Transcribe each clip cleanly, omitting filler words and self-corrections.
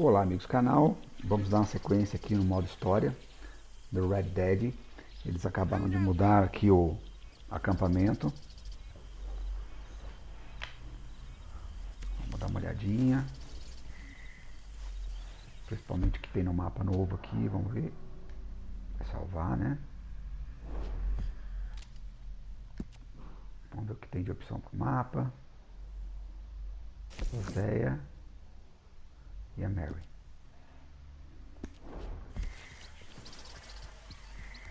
Olá amigos do canal, vamos dar uma sequência aqui no modo história do Red Dead. Eles acabaram de mudar aqui o acampamento. Vamos dar uma olhadinha, principalmente o que tem no mapa novo aqui, vamos ver. Vai salvar, né? Vamos ver o que tem de opção para o mapa. O Zéia e a Mary.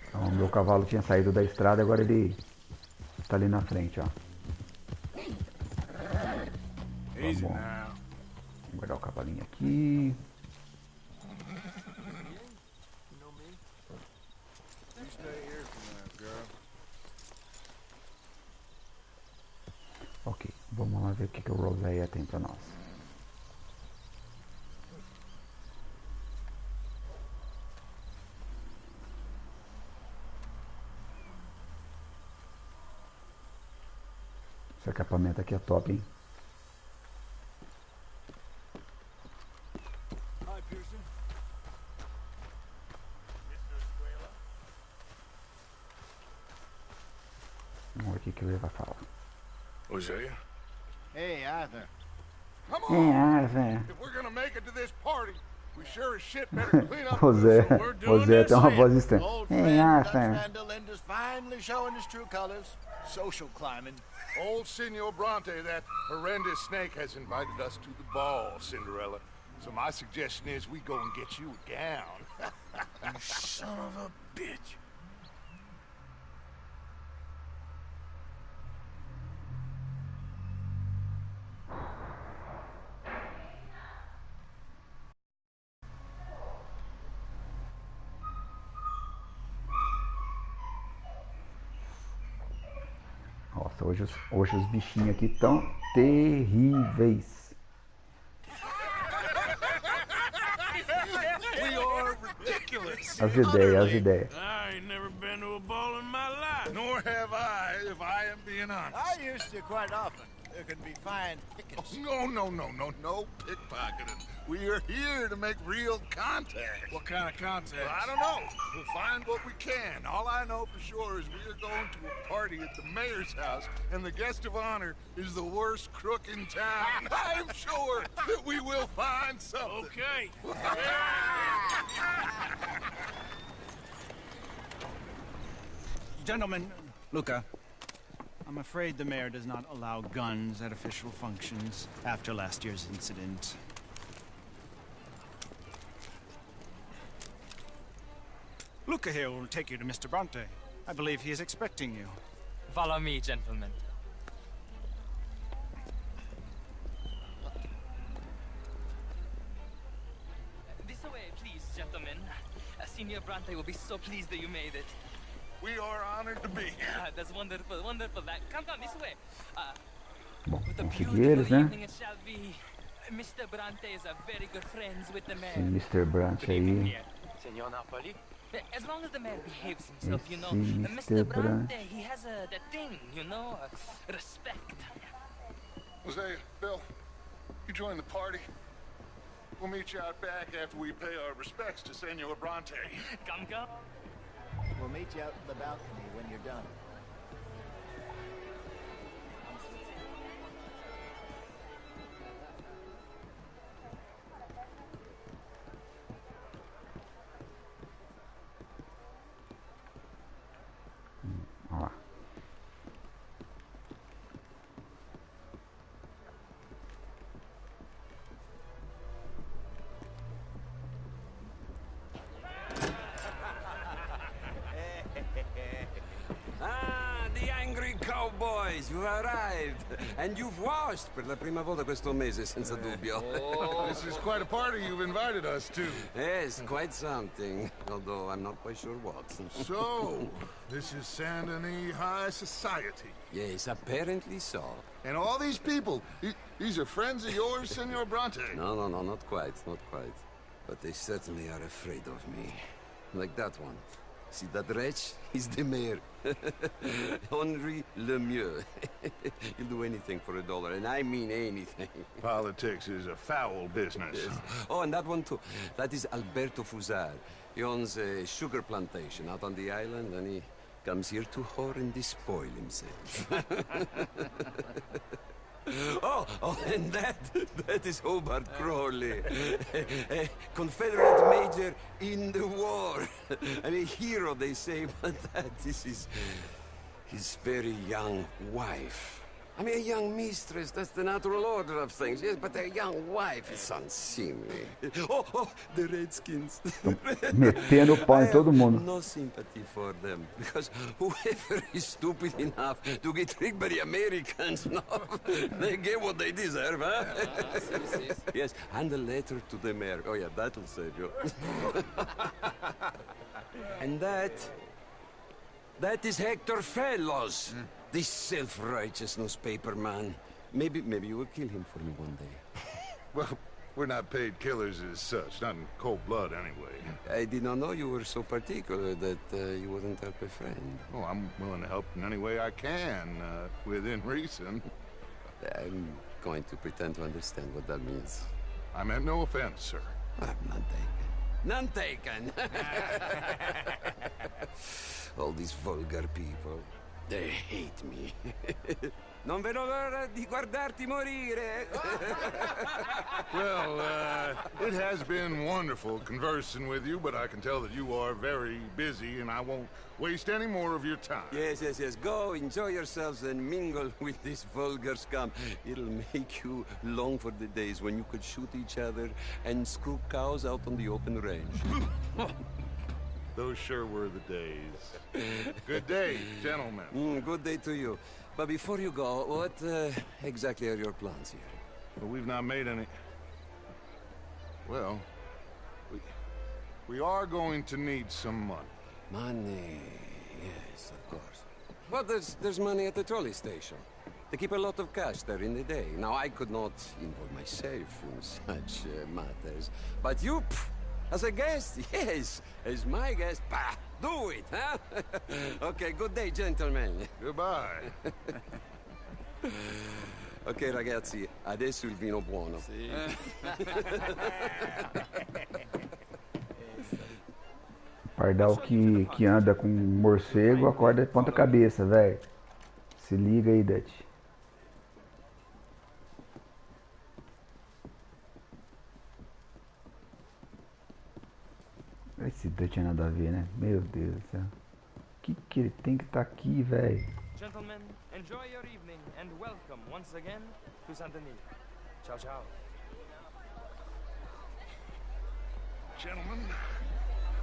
Então, o meu cavalo tinha saído da estrada, agora ele está ali na frente, ó. Vamos guardar o cavalinho aqui. Ok, vamos lá ver o que o Roséia tem para nós. Esse acampamento aqui é top, hein? Vamos ver o que ele vai falar. Hosea? Hey, Arthur. Come Hey, on! Arthur. If we're gonna make it to this party, we sure as shit better clean up José, this, so we're doing José this tem uma thing. voz estranha. Old Hey, friend Dutch Arthur. Van der Linde's finally showing his true colors. Social climbing. Old Senor Bronte, that horrendous snake, has invited us to the ball, Cinderella. So my suggestion is we go and get you a gown. You son of a bitch. Nossa, hoje os bichinhos aqui estão terríveis. We are ridiculous. As ideias. I ain't never been to a ball in my life. Nor have I, if I am being honest. I used to quite often. There can be fine pickets. No pickpocketing. We are here to make real contact. What kind of contact? Well, I don't know. We'll find what we can. All I know for sure is we are going to a party at the mayor's house, and the guest of honor is the worst crook in town. I'm sure that we will find something. Okay. Gentlemen, Luca, I'm afraid the mayor does not allow guns at official functions after last year's incident. Luca here will take you to Mr. Bronte. I believe he is expecting you. Follow me, gentlemen. This way, please, gentlemen. Senior Bronte will be so pleased that you made it. We are honored to be here. That's wonderful, wonderful. Come this way. Bom, What a vamos seguir beautiful eles, né? evening it shall be. Mr. Bronte is a very good friends with the mayor. Esse Mr. Branch aí. Senhor Napoli? As long as the mayor behaves himself, you know. Esse Mr. Mr. Bronte, he has that thing, you know, respect. Hosea, Bill, you join the party. We'll meet you out back after we pay our respects to Senor Bronte. Come. We'll meet you out in the balcony when you're done. Ó lá. Ah, the angry cowboys, you've arrived. And you've washed per la prima volta questo mese, senza dubbio. This is quite a party you've invited us to. Yes, quite something. Although I'm not quite sure what. So, this is Saint Denis High Society. Yes, apparently so. And all these people, these are friends of yours, Senor Bronte? No, not quite. But they certainly are afraid of me. Like that one. See that wretch? He's the mayor. Henri Lemieux. He'll do anything for $1, and I mean anything. Politics is a foul business. Yes. Oh, and that one too. That is Alberto Fusar. He owns a sugar plantation out on the island, and he comes here to whore and despoil himself. Oh, and that is Hobart Crawley, a Confederate major in the war, and a hero, they say, but that is his very young wife. I mean, a young mistress, that's the natural order of things, yes, but a young wife is unseemly. Oh, the Redskins. Metendo o pau em todo mundo. No sympathy for them, because whoever is stupid enough to get tricked by the Americans, no, they get what they deserve, huh? Yes, and a letter to the mayor. Oh, yeah, that'll save you. And that is Hector Fellows. This self-righteous newspaper man. Maybe you will kill him for me one day. Well, we're not paid killers as such, not in cold blood anyway. I did not know you were so particular that you wouldn't help a friend. Oh, I'm willing to help in any way I can, within reason. I'm going to pretend to understand what that means. I meant no offense, sir. None taken. None taken! All these vulgar people. They hate me. Non vedo l'ora di guardarti morire. Well, it has been wonderful conversing with you, but I can tell that you are very busy, and I won't waste any more of your time. Yes. Go, enjoy yourselves, and mingle with this vulgar scum. It'll make you long for the days when you could shoot each other and screw cows out on the open range. Those sure were the days. Good day, gentlemen. Good day to you. But before you go, what exactly are your plans here? Well, we've not made any... Well, we are going to need some money. Money, yes, of course. But there's money at the trolley station. They keep a lot of cash there in the day. Now, I could not involve myself in such matters. But you... As a guest, yes. As my guest, bah, do it, huh? Okay, good day, gentlemen. Goodbye. Ok, ragazzi, adesso il vino buono. Sì. Pardal que anda com morcego acorda de ponta cabeça, velho. Se liga aí, Dutch. Esse Dutch é nada a ver, né? Meu Deus do céu. Que ele tem que estar aqui, velho? Gentlemen, enjoy your evening and welcome once again to Saint-Denis. Ciao, ciao. Gentlemen,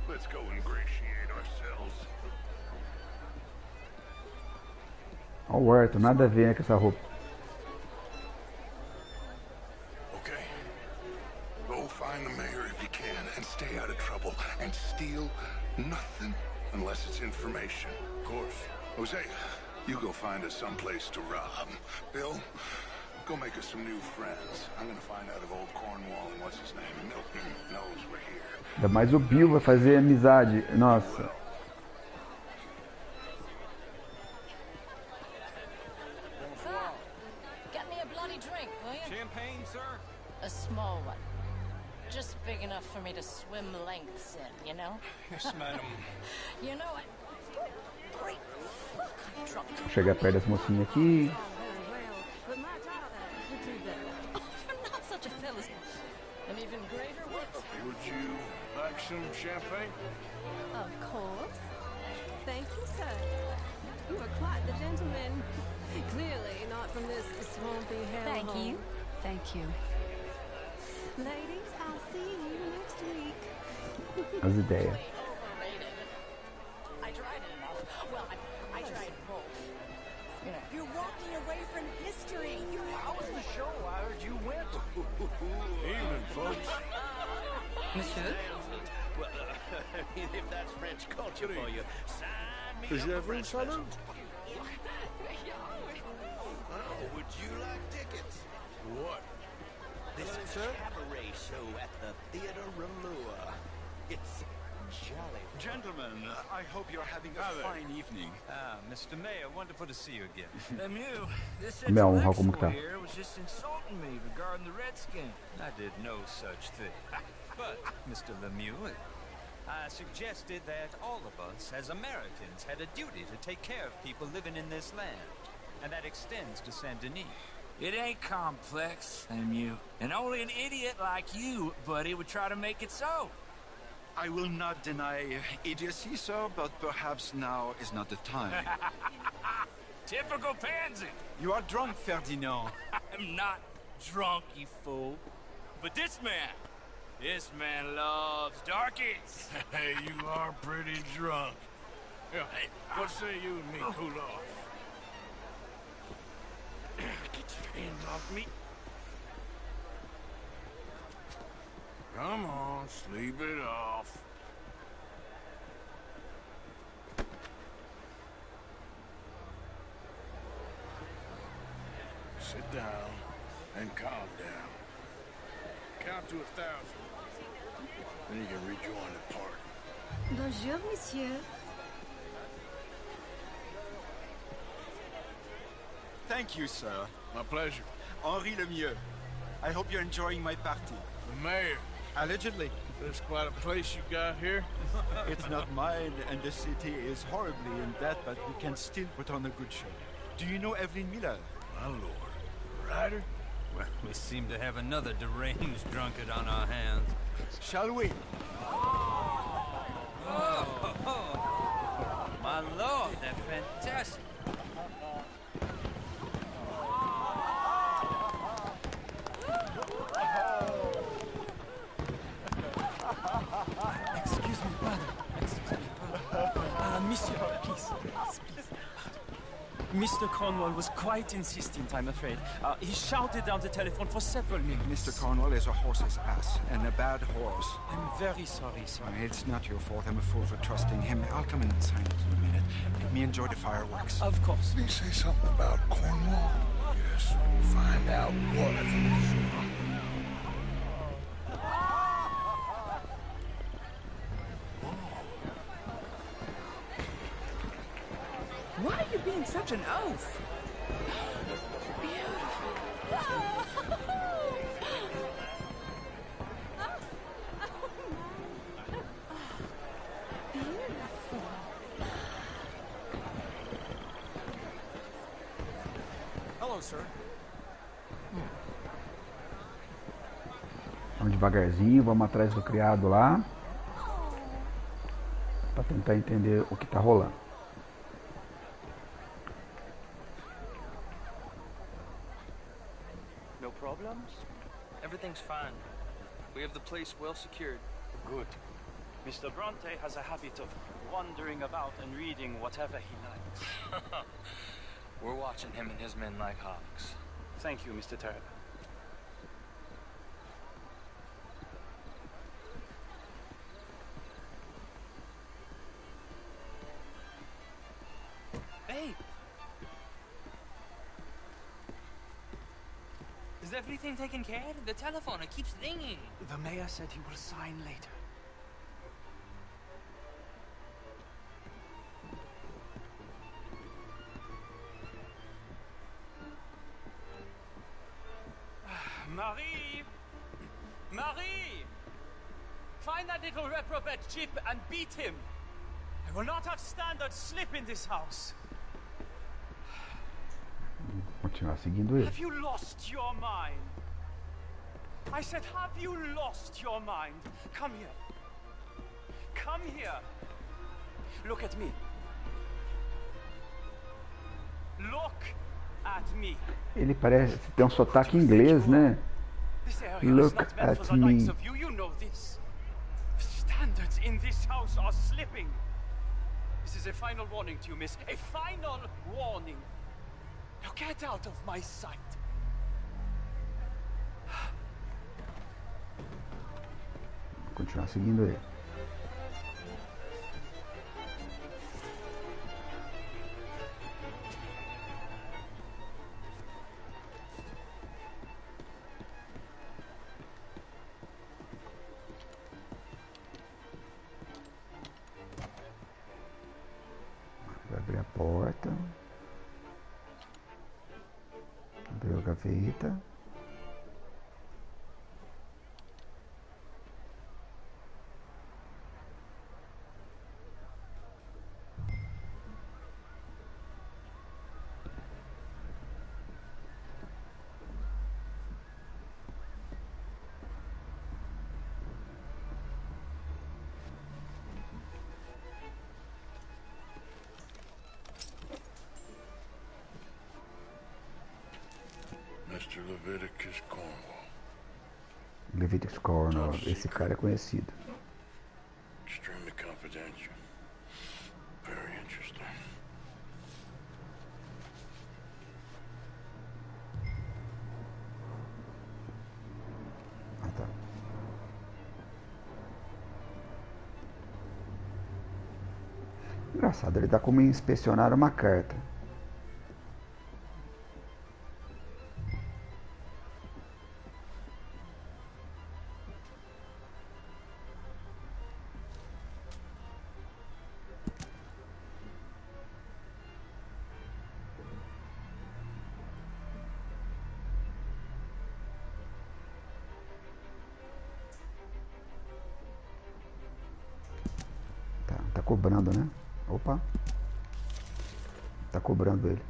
let's go ingratiate ourselves. Ó o Arthur, nada a ver, né, com essa roupa. Okay. Go find the mayor if you can and stay out of trouble and steal nothing unless it's information. Of course. Jose, you go find us someplace to rob. Bill, go make us some new friends. I'm gonna find out if old Cornwall and what's his name, Milton, knows we're here. Ainda mais o Bill vai fazer amizade. Nossa. Get me a bloody drink, will you? Champagne, sir? A small one. Just big enough for me to swim lengths in, you know? Yes, madam. You know what? Great fuck, I'm drunk. Vou chegar perto dessa mocinha aqui. But my father would do better. You're not such a fella's. An even greater what? Would you like some champagne? Of course. Thank you, sir. You are quite the gentleman. Clearly not from this swampy hellhole. Thank you. Thank you. Ladies, I'll see you next week. As ideias. Overrated. I tried it enough. Well, I tried both. You know. You're walking away from history. How was the show? I heard you went. Evening, folks. Monsieur? Well, if that's French culture for you, sign me Is up there for everyone French shut up? Oh, would you like tickets? What? This cabaret show at the Theater Relua. It's jolly. Gentlemen, I hope you're having a fine evening. Ah, Mr. Mayor, wonderful to see you again. Lemieux, this Meu, como intellectual que tá? here was just insulting me regarding the Redskin. I did no such thing. But, Mr. Lemieux, I suggested that all of us, as Americans, had a duty to take care of people living in this land. And that extends to Saint Denis. It ain't complex, Lemieux. And only an idiot like you, buddy, would try to make it so. I will not deny idiocy, sir, but perhaps now is not the time. Typical pansy. You are drunk, Ferdinand. I'm not drunk, you fool. But this man loves darkies. Hey, you are pretty drunk. Yeah, hey, what say you and me cool off? Get your hands off me. Come on, sleep it off. Sit down and calm down. Count to 1,000. Then you can rejoin the party. Bonjour, monsieur. Thank you, sir. My pleasure. Henri Lemieux. I hope you're enjoying my party. The mayor. Allegedly. That's quite a place you got here. It's not mine, and the city is horribly in debt, but we can still put on a good show. Do you know Evelyn Miller? My lord. Ryder? Well, we seem to have another deranged drunkard on our hands. Shall we? Oh, my lord, they're fantastic. Excuse me, brother. Monsieur, please. Mr. Cornwall was quite insistent, I'm afraid. He shouted down the telephone for several minutes. Mr. Cornwall is a horse's ass, and a bad horse. I'm very sorry, sir. It's not your fault. I'm a fool for trusting him. I'll come in silence in a minute. Let me enjoy the fireworks. Of course. Did he say something about Cornwall? Yes, we'll find out what. Why are you being such an oaf? Hello, sir. Vamos devagarzinho, vamos atrás do criado lá. Para tentar entender o que está rolando. No problems? Everything's fine. We have the place well secured. Good. Mr. Bronte has a habit of wandering about and reading whatever he likes. We're watching him and his men like hawks. Thank you, Mr. Turner. Hey! Is everything taken care of? The telephone, it keeps ringing. The mayor said he will sign later. Marie! Marie! Find that little reprobate Chip and beat him. I will not have standard slip in this house. Continuar seguindo ele. Have you lost your mind? I said, have you lost your mind? Come here. Come here. Look at me. Look at me. Ele parece ter um sotaque inglês, né? This area Look is not meant at for the likes me. of you. You know this. The standards in this house are slipping. This is a final warning to you, miss. A final warning. Now get out of my sight. Continuar seguindo ele. porta. Abriu a gaveta. Mr. Leviticus Cornwall. Leviticus Cornwall, esse cara é conhecido. Extremely confidential. Very interesting. Ah, tá. Engraçado, ele dá como inspecionar uma carta. Tá cobrando, né? Opa. Tá cobrando ele.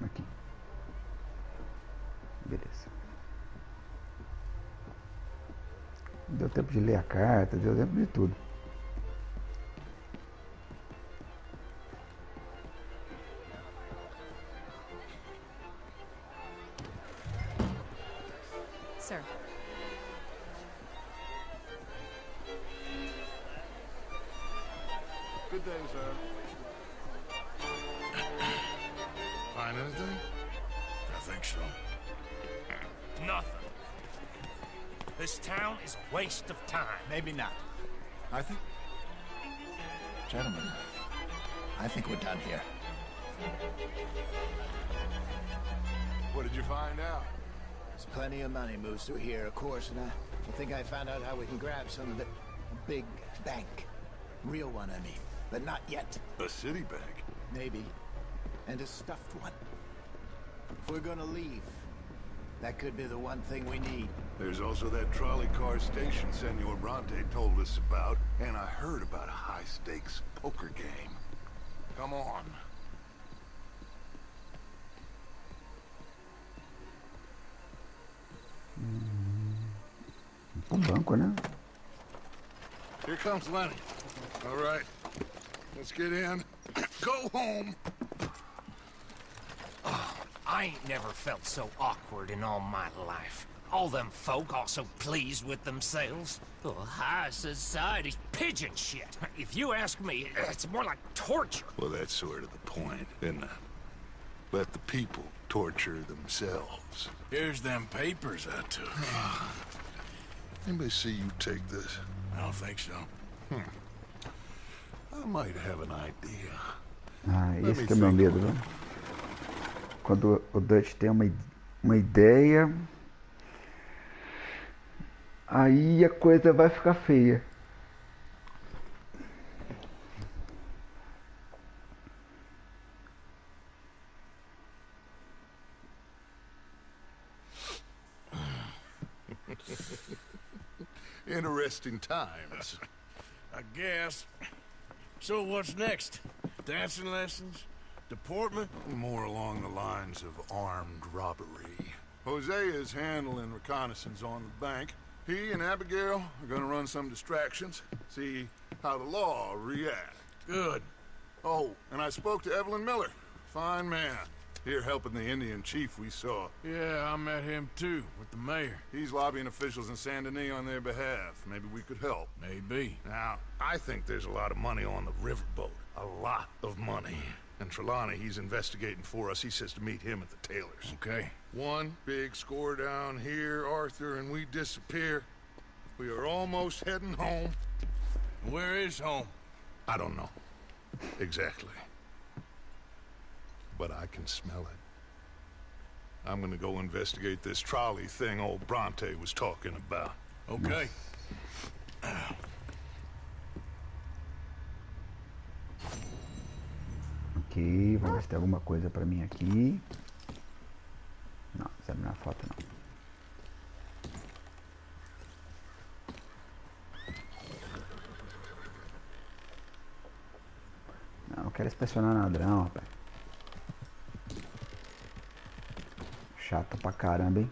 Aqui. Beleza. Deu tempo de ler a carta, deu tempo de tudo. Sir. Good day, sir. Find anything? I think so. Nothing. This town is a waste of time. Maybe not. I think... Gentlemen, I think we're done here. What did you find out? There's plenty of money moves through here, of course, and I think I found out how we can grab some of it. A big bank. Real one, I mean. But not yet. A city bank? Maybe. And a stuffed one. If we're gonna leave, that could be the one thing we need. There's also that trolley car station Senor Bronte told us about, and I heard about a high-stakes poker game. Come on. Um banco, né? Here comes Lenny. All right. Let's get in. Go home. Oh, I ain't never felt so awkward in all my life. All them folk all so pleased with themselves. Oh, high society's pigeon shit. If you ask me, it's more like torture. Well, that's sort of the point, isn't it? Let the people torture themselves. Here's them papers I took. Anybody see you take this? I don't think so. I might have an idea. Ah, esse que é o meu medo, viu? Quando o Dutch tem uma ideia, aí a coisa vai ficar feia. Interesting times. I guess. So what's next? Dancing lessons? Deportment? More along the lines of armed robbery. Hosea is handling reconnaissance on the bank. He and Abigail are gonna run some distractions, see how the law reacts. Good. Oh, and I spoke to Evelyn Miller. Fine man. Here helping the Indian chief we saw. Yeah, I met him too, with the mayor. He's lobbying officials in Saint Denis on their behalf. Maybe we could help. Maybe. Now, I think there's a lot of money on the riverboat. A lot of money. And Trelawney, he's investigating for us. He says to meet him at the Taylor's. Okay. One big score down here, Arthur, and we disappear. We are almost heading home. Where is home? I don't know. Exactly. But I can smell it. I'm gonna go investigate this trolley thing old Bronte was talking about. Okay. Ok, vamos ver se tem alguma coisa pra mim aqui. Não, essa não é a foto não. Não quero inspecionar ladrão, rapaz. Chato pra caramba, hein?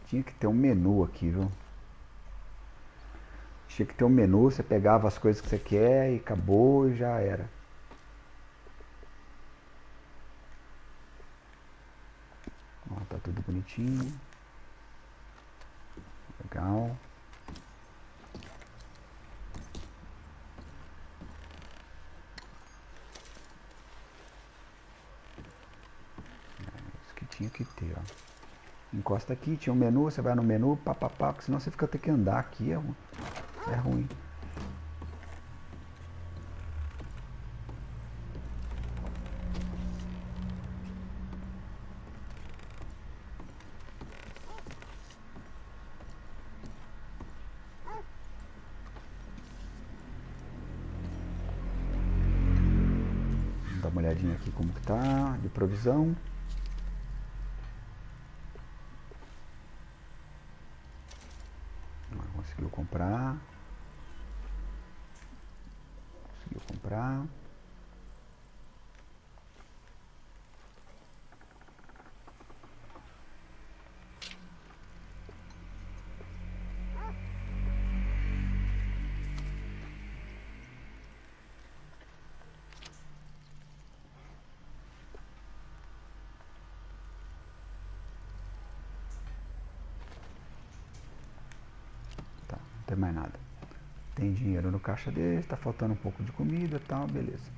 Tinha que ter um menu aqui, viu? Tinha que ter um menu, você pegava as coisas que você quer e acabou e já era. Ó, tá tudo bonitinho. Legal. É isso que tinha que ter, ó. Encosta aqui, tinha um menu, você vai no menu, papapá, porque senão você fica tendo que andar aqui, é ruim. Vamos dar uma olhadinha aqui como que tá, de provisão. Conseguiu comprar. Não tem mais nada. Tem dinheiro no caixa dele, tá faltando um pouco de comida e tal, beleza.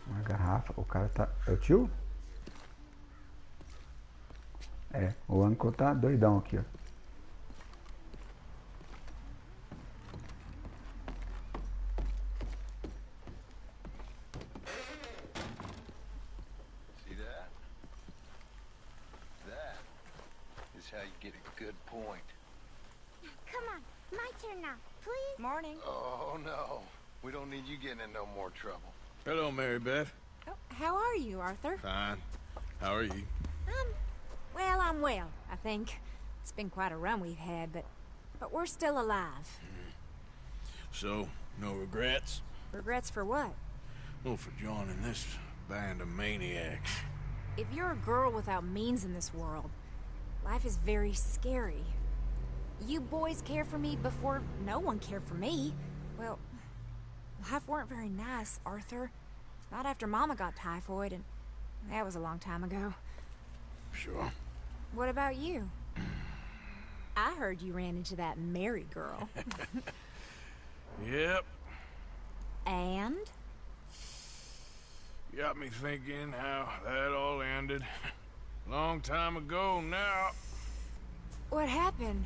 Uma garrafa, o cara tá... É o tio? É, o Uncle tá doidão aqui, ó. See that? That is how you get a good point. Come on, my turn now, please. Morning. Oh, no. We don't need you getting in no more trouble. Hello, Mary Beth. Oh, how are you, Arthur? Fine. How are you? Well, I'm well, I think. It's been quite a run we've had, but we're still alive. So, no regrets? Regrets for what? Well, for joining this band of maniacs. If you're a girl without means in this world, life is very scary. You boys cared for me before no one cared for me. Well, life weren't very nice, Arthur. Not after Mama got typhoid, and that was a long time ago. Sure. What about you? I heard you ran into that Mary girl. Yep. And? Got me thinking how that all ended. Long time ago now. What happened?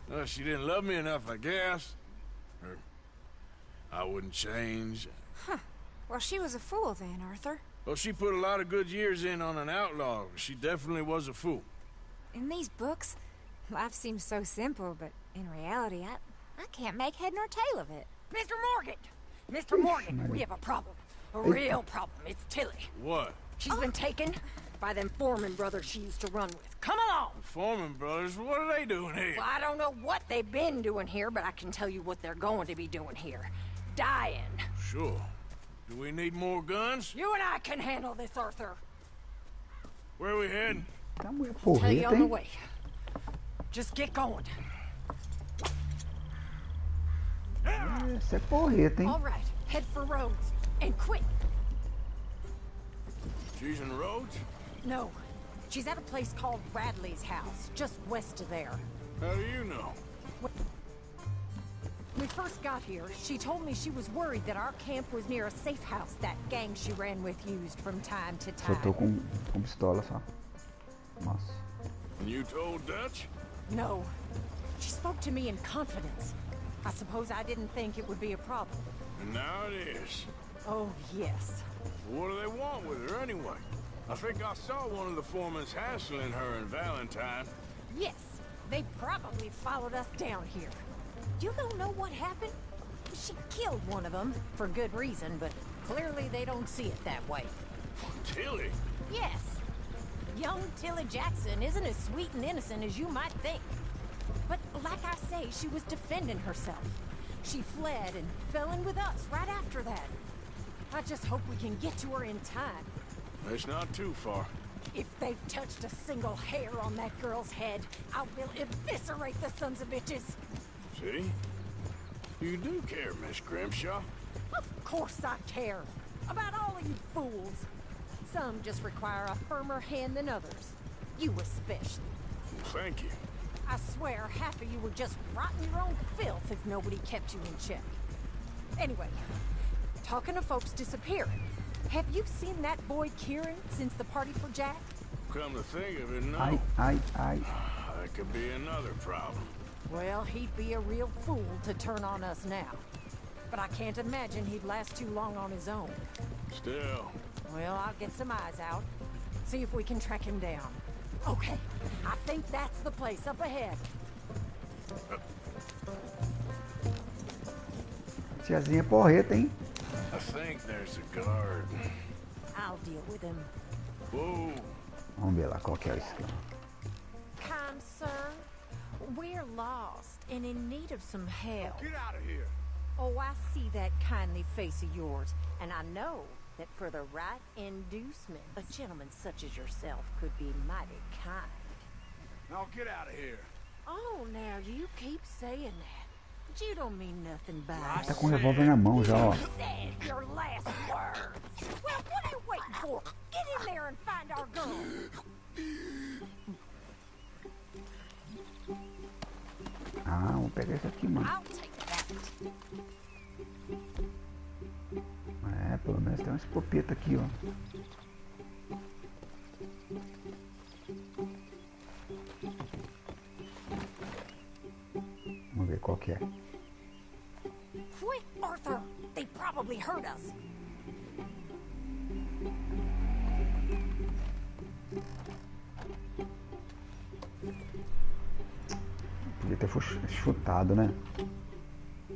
Well, she didn't love me enough, I guess. Or I wouldn't change. Huh. Well, she was a fool then, Arthur. Well, she put a lot of good years in on an outlaw. She definitely was a fool. In these books, life seems so simple, but in reality, I can't make head nor tail of it. Mr. Morgan! Mr. Morgan, we have a problem. A real problem. It's Tilly. What? She's been taken by them Foreman brothers she used to run with. Come along! The Foreman brothers? What are they doing here? Well, I don't know what they've been doing here, but I can tell you what they're going to be doing here. Dying. Sure. Do we need more guns? You and I can handle this, Arthur. Where are we heading? Tá muito Tell you porreta, on the hein? way. Just get going. Essa é porreta, hein? All right, head for Rhodes. And quick. She's in Rhodes? No, She's at a place called Radley's house, just west of there. How do you know? When we first got here, she told me she was worried that our camp was near a safe house that gang she ran with used from time to Só time. tô com pistola só. Nossa. And you told Dutch? No. She spoke to me in confidence. I suppose I didn't think it would be a problem. And now it is. Oh, yes. What do they want with her anyway? I think I saw one of the foremans hassling her and Valentine. Yes. They probably followed us down here. You don't know what happened? She killed one of them, for good reason, but clearly they don't see it that way. Tilly? Yes. Young Tilly Jackson isn't as sweet and innocent as you might think. But like I say, she was defending herself. She fled and fell in with us right after that. I just hope we can get to her in time. It's not too far. If they've touched a single hair on that girl's head, I will eviscerate the sons of bitches. See? You do care, Miss Grimshaw. Of course I care. About all of you fools. Some just require a firmer hand than others. You especially. Thank you. I swear half of you would just rot in your own filth if nobody kept you in check. Anyway, talking of folks disappearing, have you seen that boy Kieran since the party for Jack? Come to think of it, no. That could be another problem. Well, he'd be a real fool to turn on us now. But I can't imagine he'd last too long on his own. Still. Well, I'll get some eyes out. See if we can track him down. Okay, I think that's the place up ahead. Tiazinha porreta, hein? I think there's a guard. I'll deal with him. Whoa. Vamos ver lá qual que é o esquema. Kind sir, we're lost and in need of some help. Get out of here. Oh, I see that kindly face of yours, and I know that for the right inducement, a gentleman such as yourself could be mighty kind. Now get out of here. Oh, now you keep saying that. But you don't mean nothing by Tá com o revólver na mão já, ó. Said your last words. Well, what are you waiting for? Get in there and find our girl. Ah, vou pegar esse aqui, mano. I'll take that. É, pelo menos tem uma escopeta aqui, ó. Vamos ver qual que é. Quick, Arthur! They probably heard us. Podia ter chutado, né?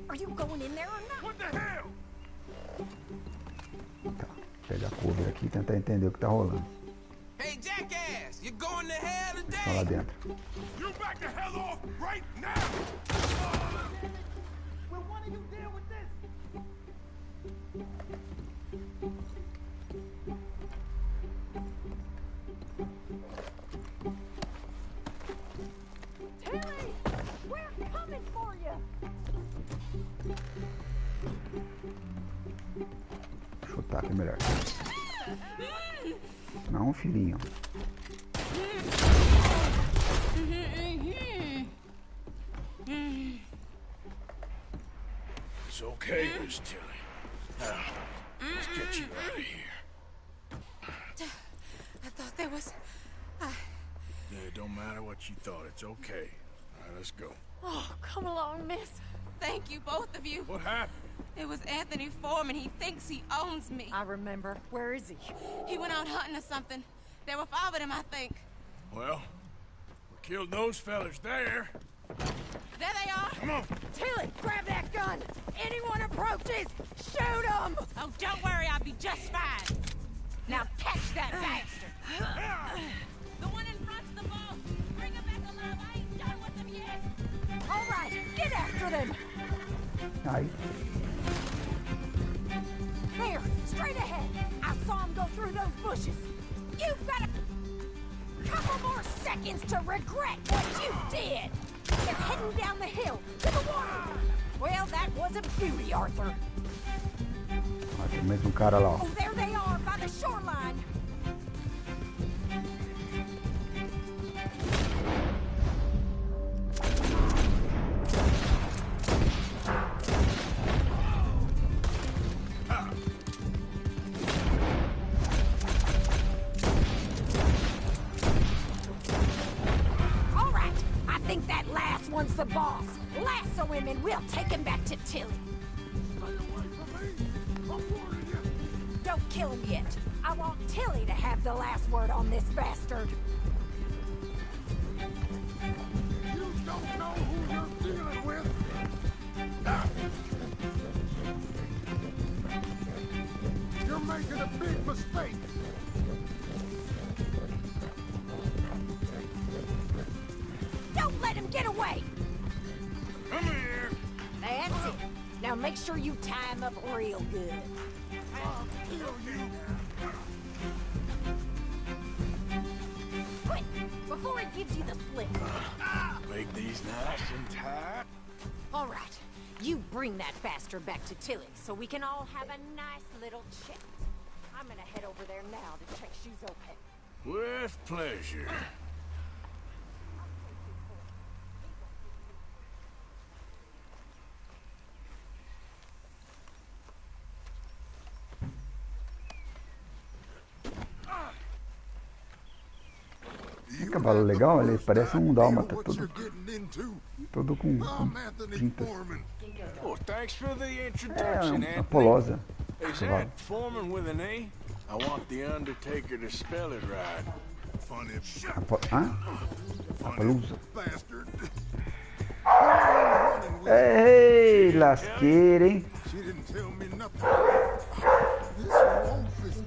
Are you going in there or not? What the hell? Tá, pegar a cover aqui e tentar entender o que tá rolando. Hey, jackass! You're going to hell Tá lá today! dentro. You back the hell off right now! Will one of you deal with this? Tilly! We're coming for you! Chutar que é melhor. Não, filhinho. It's okay, Miss Tilly. Now, let's get you out of here. I thought there was... Yeah, it don't matter what you thought. It's okay. All right, let's go. Oh, come along, miss. Thank you, both of you. What happened? It was Anthony Foreman. He thinks he owns me. I remember. Where is he? He went out hunting or something. There were 5 of them, I think. Well, we killed those fellas there. There they are. Come on. Tilly, grab that gun! Anyone approaches, shoot them! Oh, don't worry. I'll be just fine. Now catch that bastard! The one in front's the boss. Bring him back alive. I ain't done with them yet. All right, get after them! Ai. There, straight ahead. I saw him go through those bushes. You've got a couple more seconds to regret what you did. They're heading down the hill to the water. Well, that was a beauty, Arthur. Ó, tem mais um cara lá, ó. Oh, there they are by the shoreline. think that last one's the boss? Lasso him and we'll take him back to Tilly. Don't kill him yet. I want Tilly to have the last word on this bastard. You don't know who you're dealing with. You're making a big mistake. Don't let him get away. Come here. That's it. Now make sure you tie him up real good. I'll kill you. Quick, before he gives you the slip. Make these nice and tight. All right, you bring that bastard back to Tilly so we can all have a nice little chat. I'm gonna head over there now to check she's okay. With pleasure. Que cavalo legal, ele parece um dálmata, todo com pintas. Well, thanks for the É introduction, uma Anthony. polosa. Is that Foreman with an A? I want the Undertaker to spell it right. Funny Apolusa. bastard. Ei, lasqueira, hein? She didn't tell me nothing. This wolf is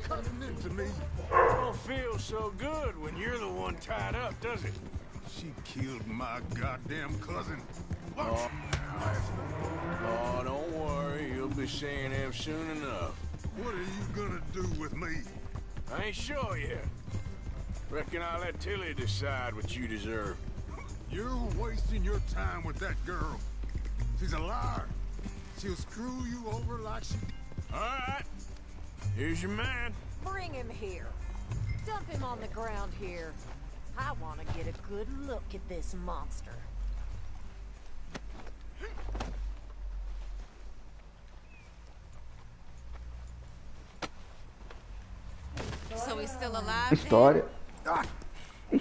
cutting into me. Don't feel so good when you're the one tied up, does it? She killed my goddamn cousin. Oh, don't worry. You'll be seeing him soon enough. What are you gonna do with me? I ain't sure yet. Reckon I'll let Tilly decide what you deserve. You're wasting your time with that girl. She's a liar. She'll screw you over like she... All right. Here's your man. Bring him here. Dump him on the ground here. I want to get a good look at this monster. So he's still alive? História. You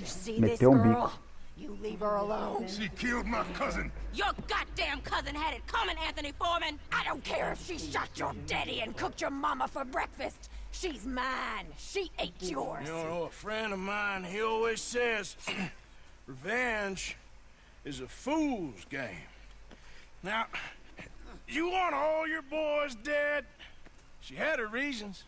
see this Meteu girl? bico. You leave her alone. She killed my cousin. Your goddamn cousin had it coming, Anthony Foreman. I don't care if she shot your daddy and cooked your mama for breakfast. She's mine. She ate yours. You know, a friend of mine, he always says, revenge is a fool's game. Now, you want all your boys dead? She had her reasons.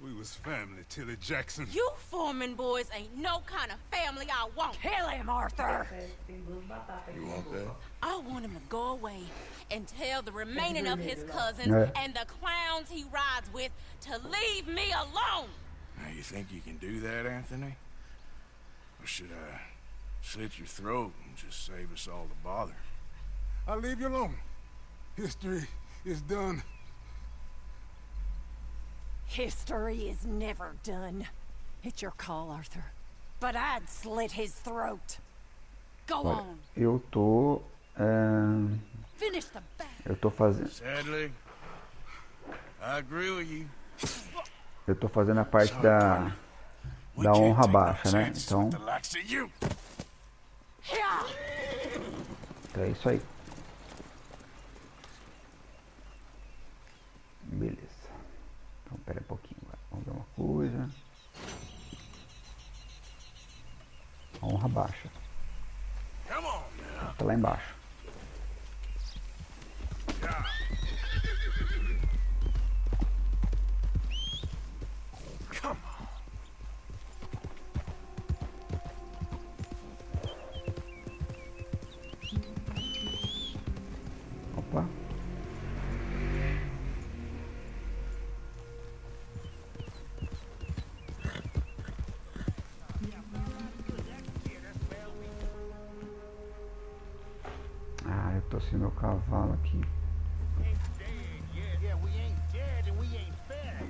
We was family, Tilly Jackson. You Foreman boys ain't no kind of family I want. Kill him, Arthur. You want that? I want him to go away and tell the remaining of his cousins and the clowns he rides with to leave me alone. Now, you think you can do that, Anthony? Or should I slit your throat and just save us all the bother? I'll leave you alone. History is done. History is never done. It's your call, Arthur. But I'd slit his throat. Go Olha, on. eu tô Finish the back. eu tô fazendo Sadly, I agree with you. eu tô fazendo a parte da honra baixa, né? Então é isso aí. Beleza. Então, pera um pouquinho. Vamos ver uma coisa. A honra baixa. Tá lá embaixo. Opa. Ah, eu tô sem meu cavalo aqui. Yeah, we ain't dead and we ain't fed.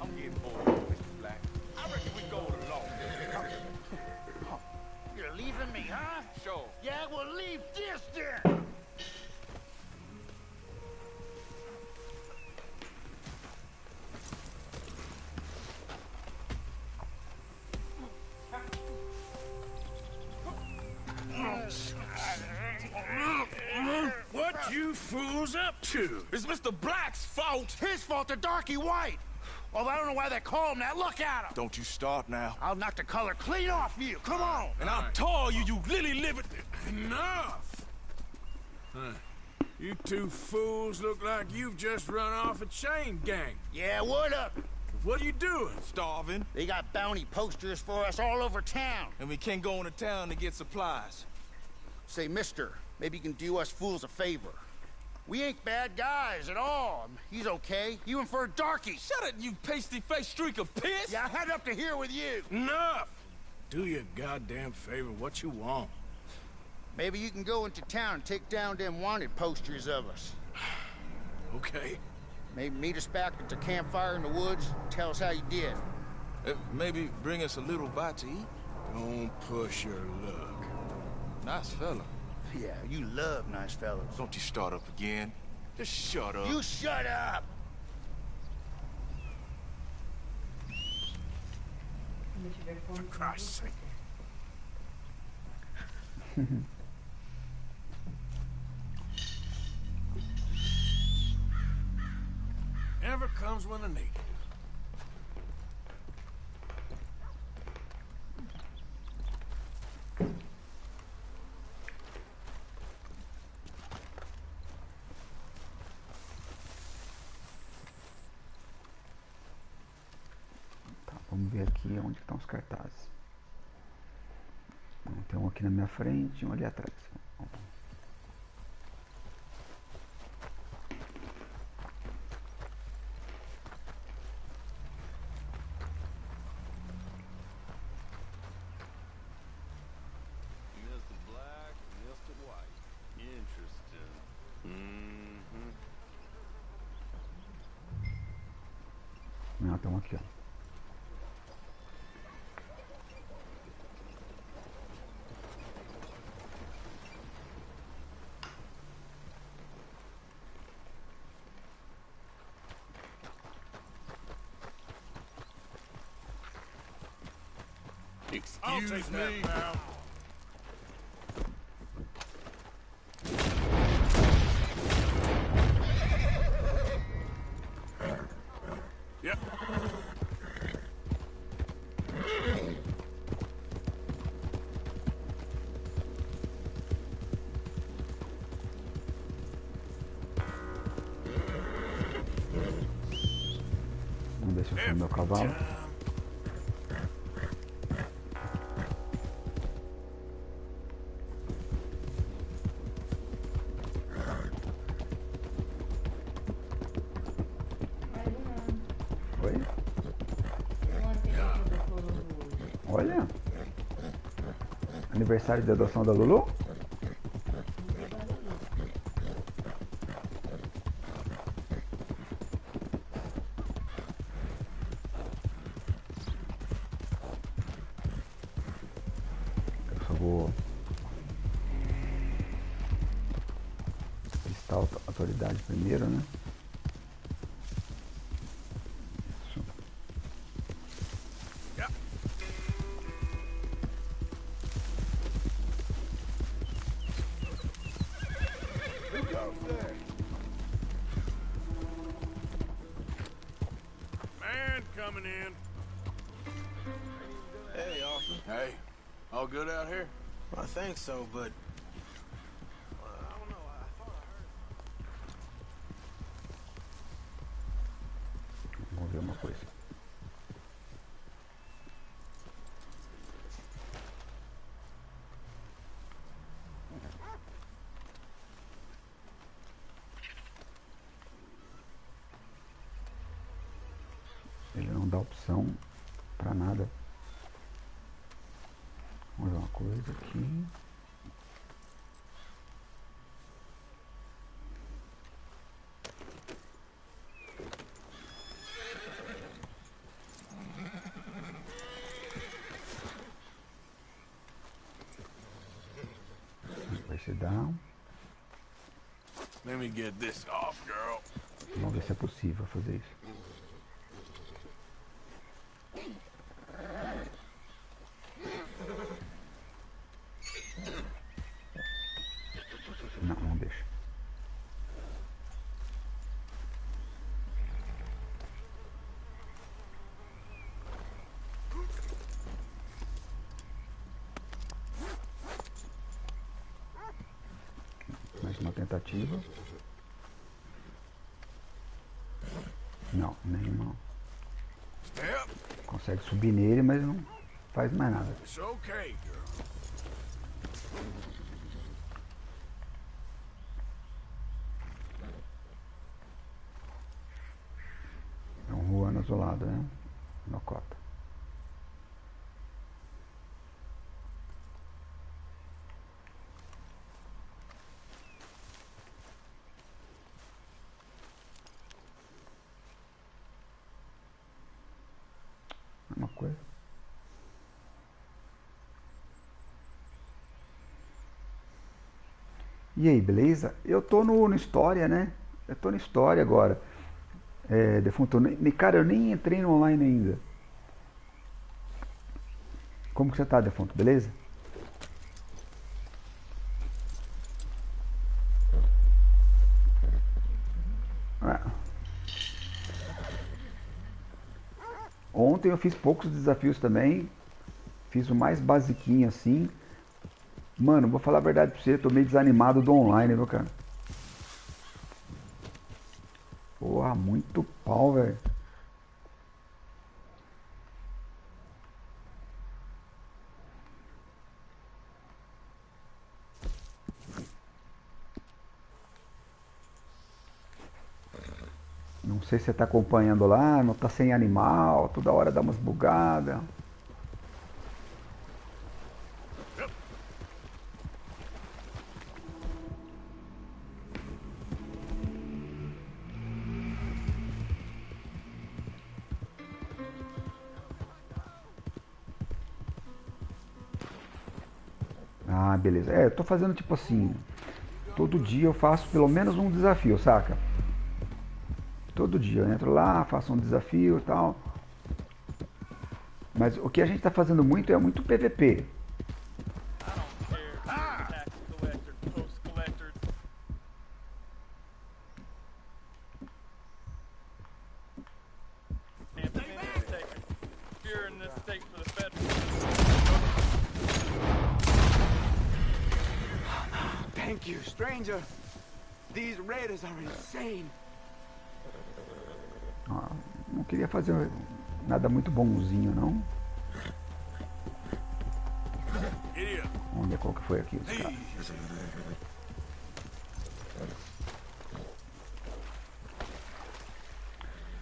I'm getting bored, Mr. Black. I reckon we go along. You're leaving me, huh? Sure. Yeah, well, leave this then. was up to? It's Mr. Black's fault. His fault, the darky white. Well, I don't know why they call him that. Look at him. Don't you start now. I'll knock the color clean off you. Come on. And I'll tar you, you lily-livered... Enough! Huh. You two fools look like you've just run off a chain gang. Yeah, what up? What are you doing? Starving. They got bounty posters for us all over town. And we can't go into town to get supplies. Say, mister, maybe you can do us fools a favor. We ain't bad guys at all. He's okay. Even for a darky. Shut it, you pasty-faced streak of piss! Yeah, I had up to here with you. Enough! Do your goddamn favor what you want. Maybe you can go into town and take down them wanted posters of us. Okay. Maybe meet us back at the campfire in the woods. Tell us how you did. Maybe bring us a little bite to eat. Don't push your luck. Nice fella. Yeah, you love nice fellas. Don't you start up again. Just shut up. You shut up! For Christ's sake. Never comes when I need it. Tá, vamos ver aqui onde estão os cartazes. Tem um aqui na minha frente e um ali atrás. Não, estão aqui, ó. Excuse me. Now. Yep. Vamos ver se eu chamo meu cavalo. Olha, aniversário de adoção da Lulu. Eu só vou listar a autoridade primeiro, né? Man coming in. Hey, Arthur. Hey, all good out here? Well, I think so, but... I don't know, I thought I heard... Vamos ver uma coisa. Ele não dá opção para nada. Vamos ver uma coisa aqui. Vai ser down. Let me get this off, girl. Vamos ver se é possível fazer isso. Não, não deixa. Última tentativa. Não, nenhuma. Consegue subir nele, mas não faz mais nada. It's okay, girl. É um Juan azulado, né? No cota. Uma coisa. E aí, beleza? Eu tô no História, né? Eu tô no História agora. Defunto, cara, eu nem entrei no online ainda. Como que você tá, Defunto? Beleza? Ontem eu fiz poucos desafios também. Fiz o mais basiquinho assim. Mano, vou falar a verdade pra você, tô meio desanimado do online, viu, cara? Porra, muito pau, velho. Não sei se você tá acompanhando lá, não tá sem animal, toda hora dá umas bugadas. Ah, beleza. Eu tô fazendo tipo assim, todo dia eu faço pelo menos um desafio, saca? Todo dia eu entro lá, faço um desafio e tal. Mas o que a gente tá fazendo muito é muito PVP. Thank you, stranger. These raiders are insane. Não queria fazer nada muito bonzinho, não. Vamos ver qual que foi aqui.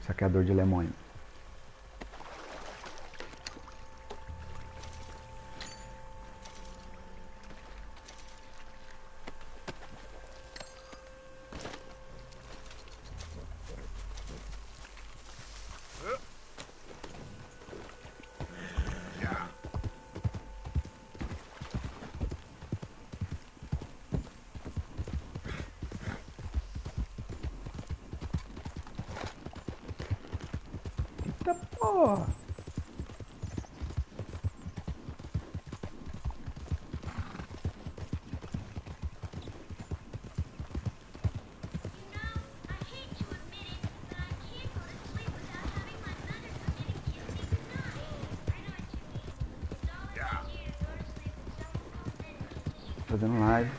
Saqueador de lemões. Porra. Fazendo live.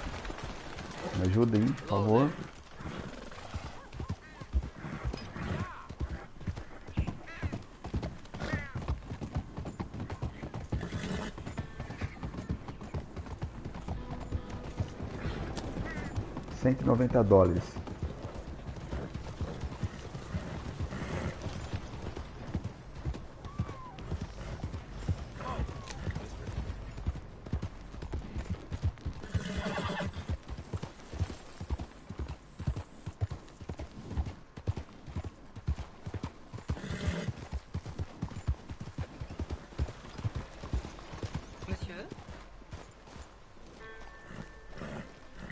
Me ajuda aí, por favor. $190.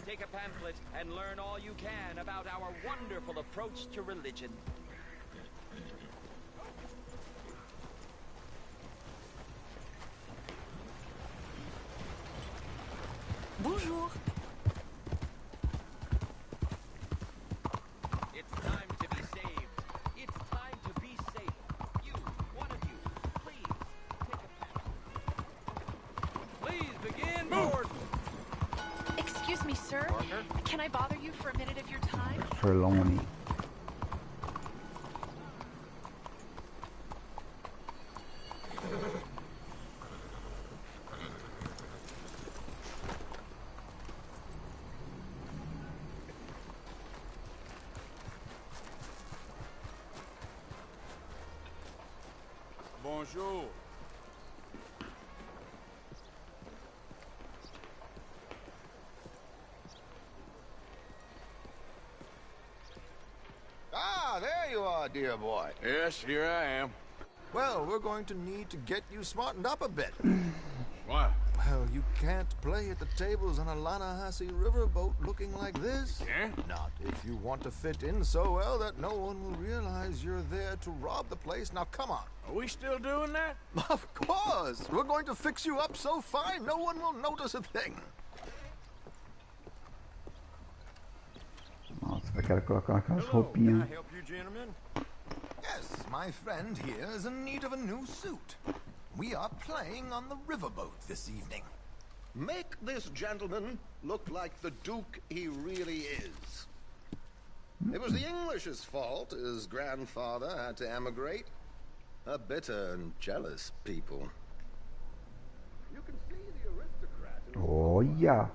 Take a pamphlet and learn all you can about our wonderful approach to religion. Bonjour. It's time to be saved. It's time to be safe. You, one of you, please take a pamphlet. Please begin board. Excuse me, Sir, can I bother you for a minute of your time? Ferlone. Bonjour. Ah, there you are, dear boy. Yes, here I am. Well, we're going to need to get you smartened up a bit. What? Well, you can't play at the tables on a Lanahasi riverboat looking like this. Yeah? Not if you want to fit in so well that no one will realize you're there to rob the place. Now, come on. Are we still doing that? Of course. We're going to fix you up so fine no one will notice a thing. Nossa, eu quero colocar aquelas roupinhas. Help you, gentlemen? Yes, my friend here is in need of a new suit. We are playing on the riverboat this evening. Make this gentleman look like the Duke he really is. It was the English's fault his grandfather had to emigrate. A bitter and jealous people. You can see the aristocrat in Olha!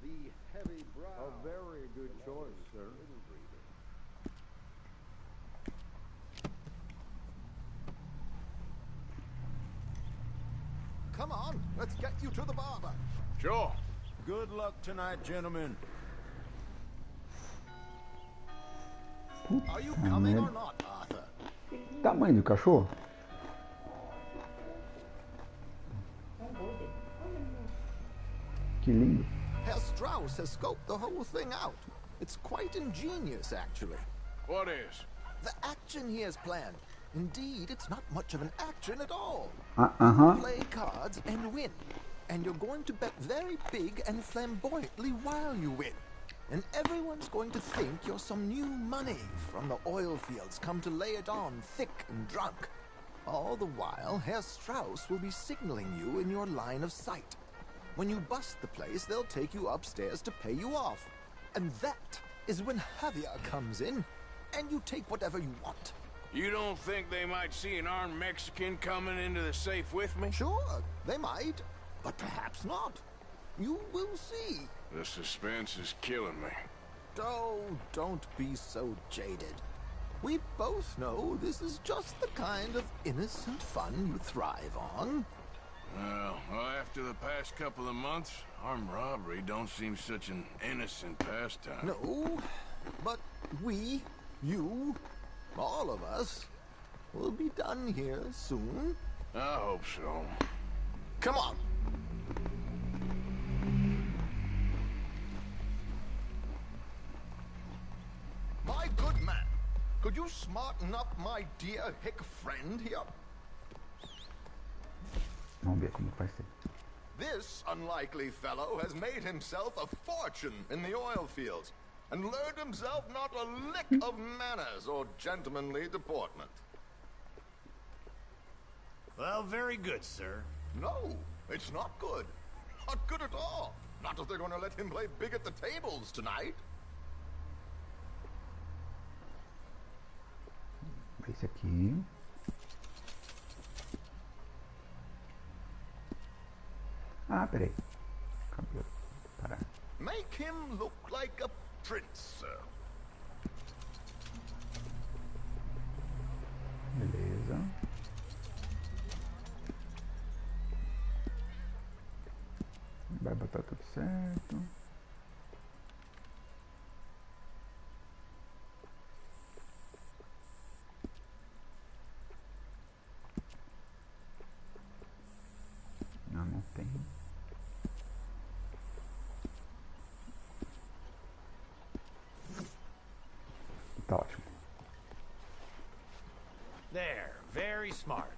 the heavy brow. A very good choice, sir. Come on, let's get you to the barber. Sure. Good luck tonight, gentlemen. Are you coming or not, Arthur? Tamanho do cachorro? Que lindo. Herr Strauss has scoped the whole thing out. It's quite ingenious, actually. What is? The action he has planned. Indeed, it's not much of an action at all. Play cards and win. And you're going to bet very big and flamboyantly while you win. And everyone's going to think you're some new money from the oil fields come to lay it on thick and drunk. All the while, Herr Strauss will be signaling you in your line of sight. When you bust the place, they'll take you upstairs to pay you off. And that is when Javier comes in, and you take whatever you want. You don't think they might see an armed Mexican coming into the safe with me? Sure, they might, but perhaps not. You will see. The suspense is killing me. Oh, don't be so jaded. We both know this is just the kind of innocent fun you thrive on. Well, after the past couple of months, armed robbery don't seem such an innocent pastime. No, but we, you, all of us, will be done here soon. I hope so. Come on. My good man, could you smarten up my dear hick friend here? Vamos ver como vai ser. This unlikely fellow has made himself a fortune in the oil fields and learned himself not a lick of manners or gentlemanly deportment. Well, very good, sir. No, it's not good. Not good at all. Not if they're going to let him play big at the tables tonight. Esse aqui. Ah, peraí. Cabelo. Parar. Make him look like a prince, sir. Beleza. Vai botar tudo certo. Não tem. Tá ótimo. There, very smart.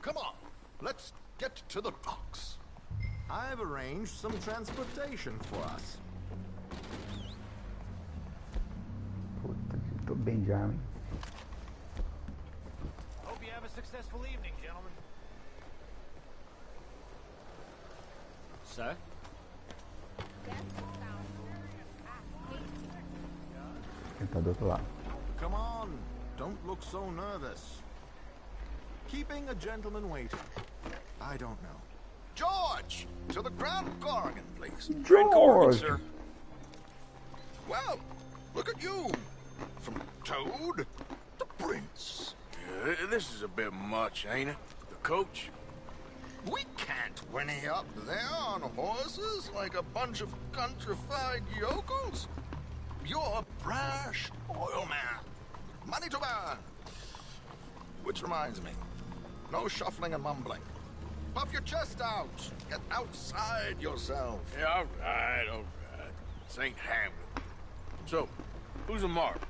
Come on, let's get to the docks. I've arranged some transportation for us. Puta, tô bem já, hein? Hope you have a successful evening, gentlemen. Sir? Quem tá do outro lado? Come on, don't look so nervous. Keeping a gentleman waiting. I don't know. George, to the Grand Corrigan, please. George! Sir. Well, look at you. From Toad to Prince. This is a bit much, ain't it? The coach? We can't whinny up there on horses like a bunch of countrified yokels. You're a brash oil man. Money to burn. Which reminds me, no shuffling and mumbling. Puff your chest out. Get outside yourself. Yeah, all right, all right. This ain't Hamlet. So, who's a mark?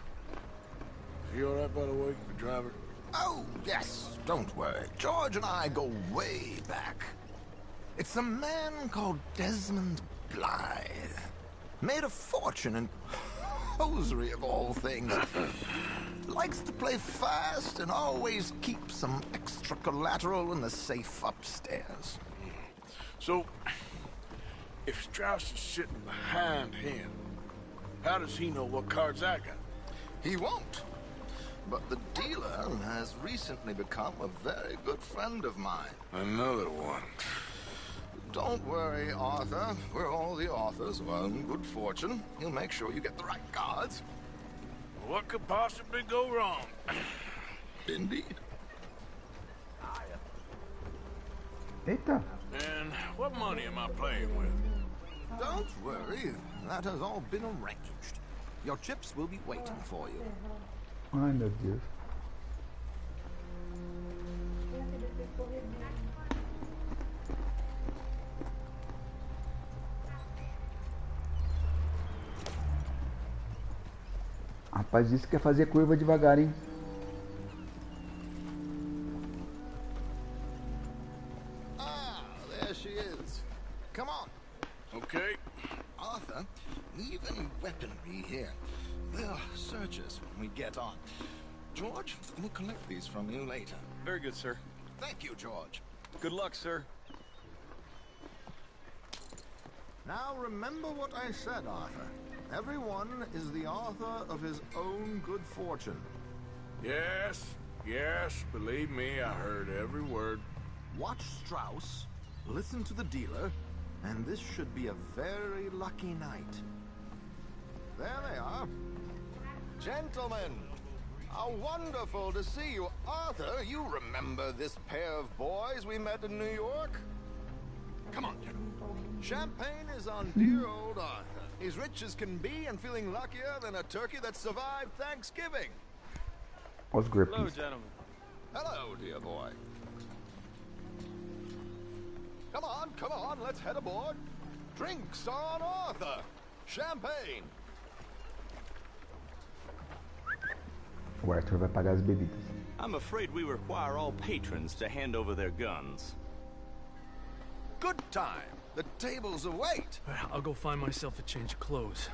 Is he all right, by the way, the driver? Oh, yes. Don't worry. George and I go way back. It's a man called Desmond Blythe. Made a fortune in hosiery of all things. Likes to play fast and always keeps some extra collateral in the safe upstairs. So, if Strauss is sitting behind him, how does he know what cards I got? He won't. But the dealer has recently become a very good friend of mine. Another one. Don't worry, Arthur. We're all the authors of our own good fortune. He'll make sure you get the right cards. What could possibly go wrong? Indeed. Eita. And what money am I playing with? Don't worry. That has all been arranged. Your chips will be waiting for you. Ai, meu Deus. Rapaz, isso quer fazer curva devagar, hein? Ah, there she is. Come on. Okay. Arthur, leave any weaponry here. They'll search us when we get on. George, we'll collect these from you later. Very good, sir. Thank you, George. Good luck, sir. Now remember what I said, Arthur. Everyone is the author of his own good fortune. Yes, yes, believe me, I heard every word. Watch Strauss, listen to the dealer, and this should be a very lucky night. There they are. Gentlemen, how wonderful to see you. Arthur, you remember this pair of boys we met in New York? Come on, gentlemen. Champagne is on dear old Arthur. He's rich as can be and feeling luckier than a turkey that survived Thanksgiving. Os Hello, grippies. gentlemen. Hello, dear boy. Come on, let's head aboard. Drinks on Arthur. Champagne. O Arthur vai pagar as bebidas. I'm afraid we require all patrons to hand over their guns. Good time. The tables await. I'll go find myself a change of clothes.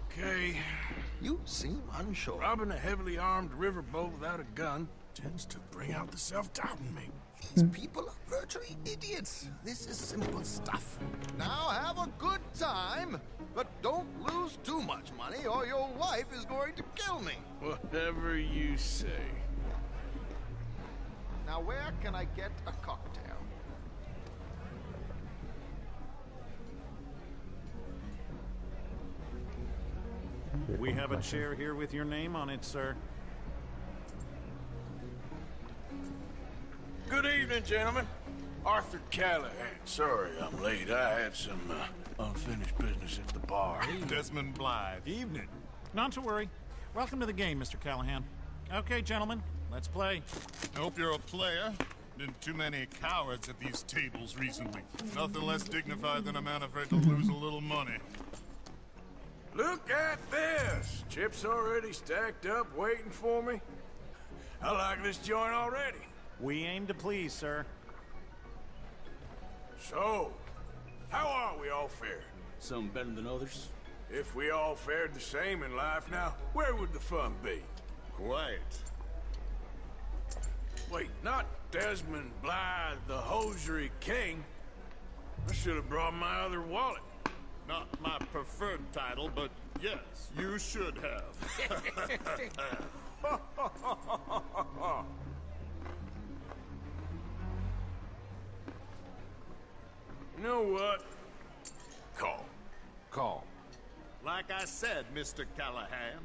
Okay. You seem unsure. Robbing a heavily armed riverboat without a gun tends to bring out the self-doubt in me. These people are virtually idiots. This is simple stuff. Now have a good time, but don't lose too much money or your wife is going to kill me. Whatever you say. Now where can I get a cocktail? We have a chair here with your name on it, sir. Good evening, gentlemen. Arthur Callahan. Sorry I'm late. I had some unfinished business at the bar. Desmond Blythe. Evening. Not to worry. Welcome to the game, Mr. Callahan. Okay, gentlemen, let's play. I hope you're a player. Been too many cowards at these tables recently. Nothing less dignified than a man afraid to lose a little money. Look at this! Chips already stacked up, waiting for me. I like this joint already. We aim to please, sir. So, how are we all fared? Some better than others. If we all fared the same in life now, where would the fun be? Quiet. Wait, not Desmond Blythe, the hosiery king. I should have brought my other wallet. Not my preferred title, but yes, you should have. You know what? Call. Call. Like I said, Mr. Callahan,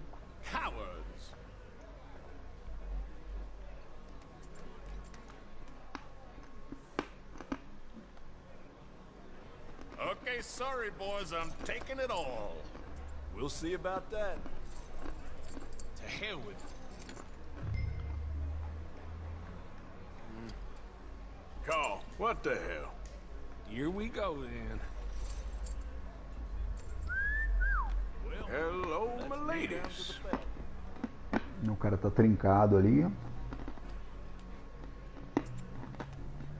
cowards. Okay, sorry, boys, I'm taking it all. We'll see about that. To hell with it. Call. What the hell? Here we go, then. Hello, my ladies. O cara tá trincado ali.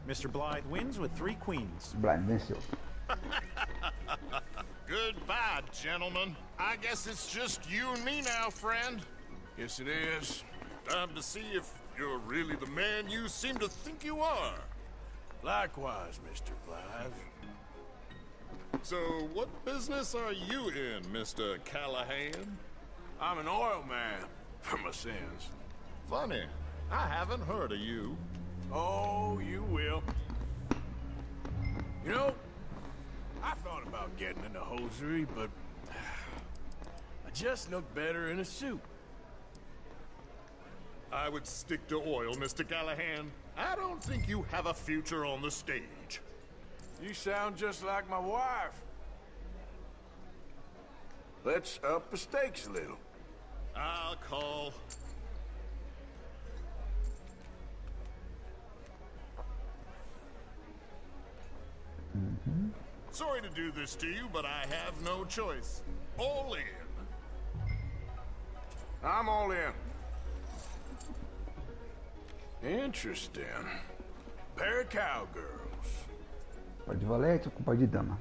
Mr. Blythe wins with 3 queens. Blythe venceu. Goodbye, gentlemen. I guess it's just you and me now, friend. Yes, it is. Time to see if you're really the man you seem to think you are. Likewise, Mr. Blythe. So, what business are you in, Mr. Callahan? I'm an oil man, for my sins. Funny, I haven't heard of you. Oh, you will. You know, I thought about getting into hosiery, but I just look better in a suit. I would stick to oil, Mr. Callahan. I don't think you have a future on the stage. You sound just like my wife. Let's up the stakes a little. I'll call. Sorry to do this to you, but I have no choice. All in. I'm all in. Interesting. Pair of cowgirls. Par de valete com par de dama.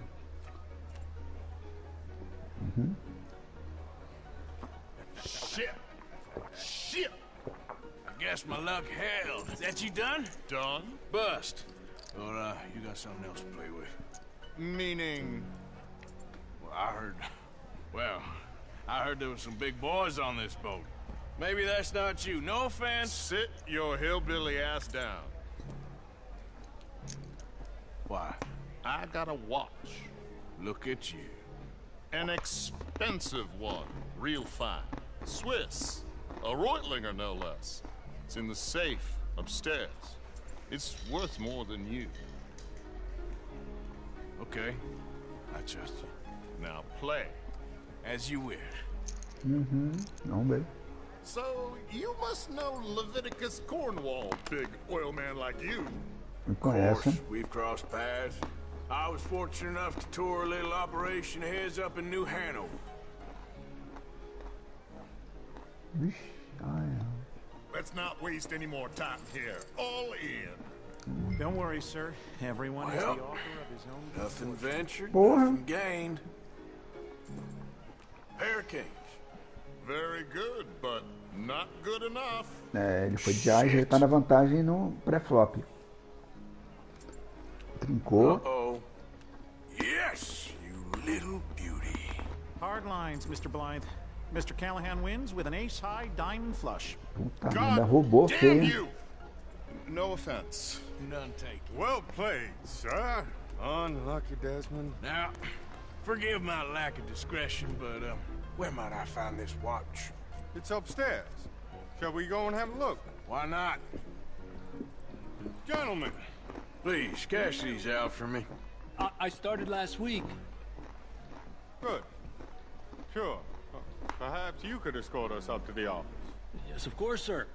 Shit. Shit. I guess my luck held. Is that you done? Done? Bust. Or, you got something else to play with. Meaning? Well, I heard there was some big boys on this boat. Maybe that's not you. No offense. Sit your hillbilly ass down. Why? I got a watch. Look at you. An expensive one. Real fine. Swiss. A Reutlinger, no less. It's in the safe upstairs. It's worth more than you. Okay. I trust you. Now play. As you wish. Vamos ver. So, you must know Leviticus Cornwall, big oil man like you. Me Of course, conhece. we've crossed paths. I was fortunate enough to tour a little operation of his up in New Hanover. Vixe. Let's not waste any more time here. All in. Don't worry, sir. Everyone is the Well, author of his own. Nothing ventured, Porra. nothing gained. Pair of kings. Very good, but not good enough. É, ele foi de Ais, ele tá na vantagem no pré-flop. Trincou. Uh-oh. Yes, you little beauty. Hard lines, Mr. Blythe. Mr. Callahan wins with an ace-high diamond flush. Puta merda, roubou feio. you! No offense. None taken. Well played, sir. Unlucky, Desmond. Now, forgive my lack of discretion, but, where might I find this watch? It's upstairs. Shall we go and have a look? Why not? Gentlemen. Please, cash these out for me. I started last week. Good. Sure. Perhaps you could escort us up to the office. Yes, of course, sir.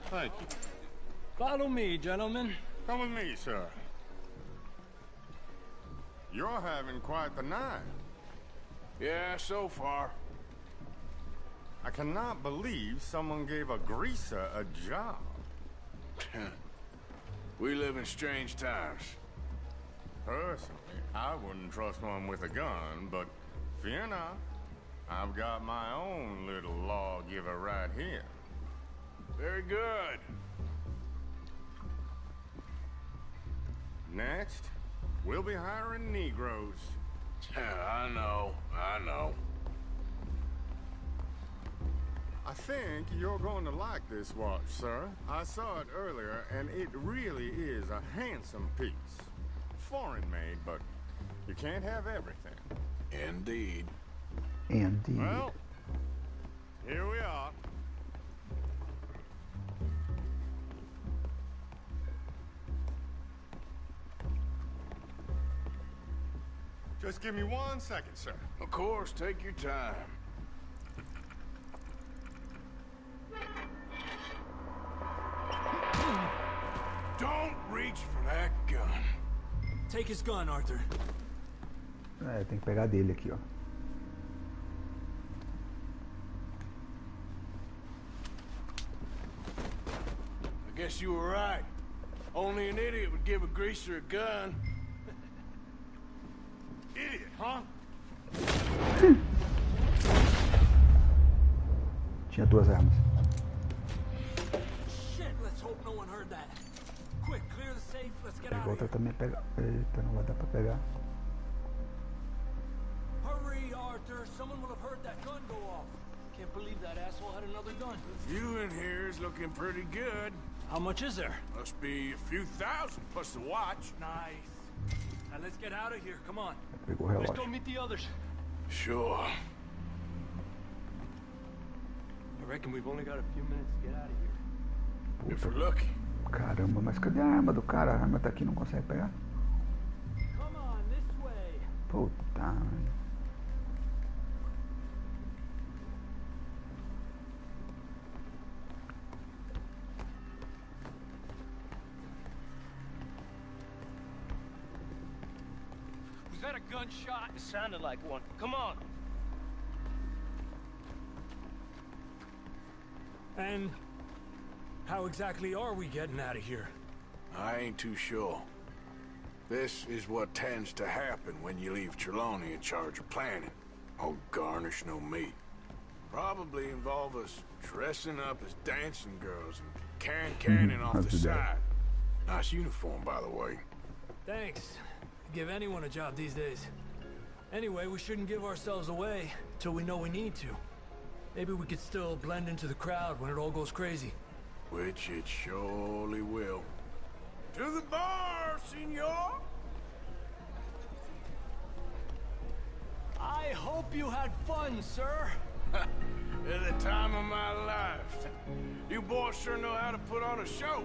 Thank you. Follow me, gentlemen. Come with me, sir. You're having quite the night. Yeah, so far. I cannot believe someone gave a greaser a job. We live in strange times. Personally, I wouldn't trust one with a gun, but fear not. I've got my own little lawgiver right here. Very good. Next, we'll be hiring Negroes. I know. I think you're going to like this watch, sir. I saw it earlier, and it really is a handsome piece. Foreign made, but you can't have everything. Indeed. Indeed. Well, here we are. Just give me 1 second, sir. Of course, take your time. Don't reach for that gun. Take his gun, Arthur. Tem que pegar dele aqui, ó. I guess you were right. Only an idiot would give a greaser a gun. Idiot, huh? Tinha 2 armas. Shit, let's hope no one heard that. Quick, clear the safe. Let's get out Pegou of outra here. também. Pega. Eita, não vai dar pra pegar. Hurry, Arthur. Someone will have heard that gun go off. Can't believe that asshole had another gun. The view in here is looking pretty good. How much is there? Must be a few thousand plus the watch. Nice. Now let's get out of here. Come on. Pegou o Let's relógio. go meet the others. Sure. I reckon we've only got a few minutes to get out of here. If we're lucky. Caramba, mas cadê a arma do cara? A arma tá aqui, não consegue pegar? Come on, this way. Puta. Was that a gunshot? It sounded like one. Come on. And how exactly are we getting out of here? I ain't too sure. This is what tends to happen when you leave Trelawney in charge of planning. Oh, garnish no meat. Probably involve us dressing up as dancing girls and canning off the side. Nice uniform, by the way. Thanks. Give anyone a job these days. Anyway, we shouldn't give ourselves away till we know we need to. Maybe we could still blend into the crowd when it all goes crazy. Which it surely will. To the bar, senor! I hope you had fun, sir. At the time of my life. You boys sure know how to put on a show.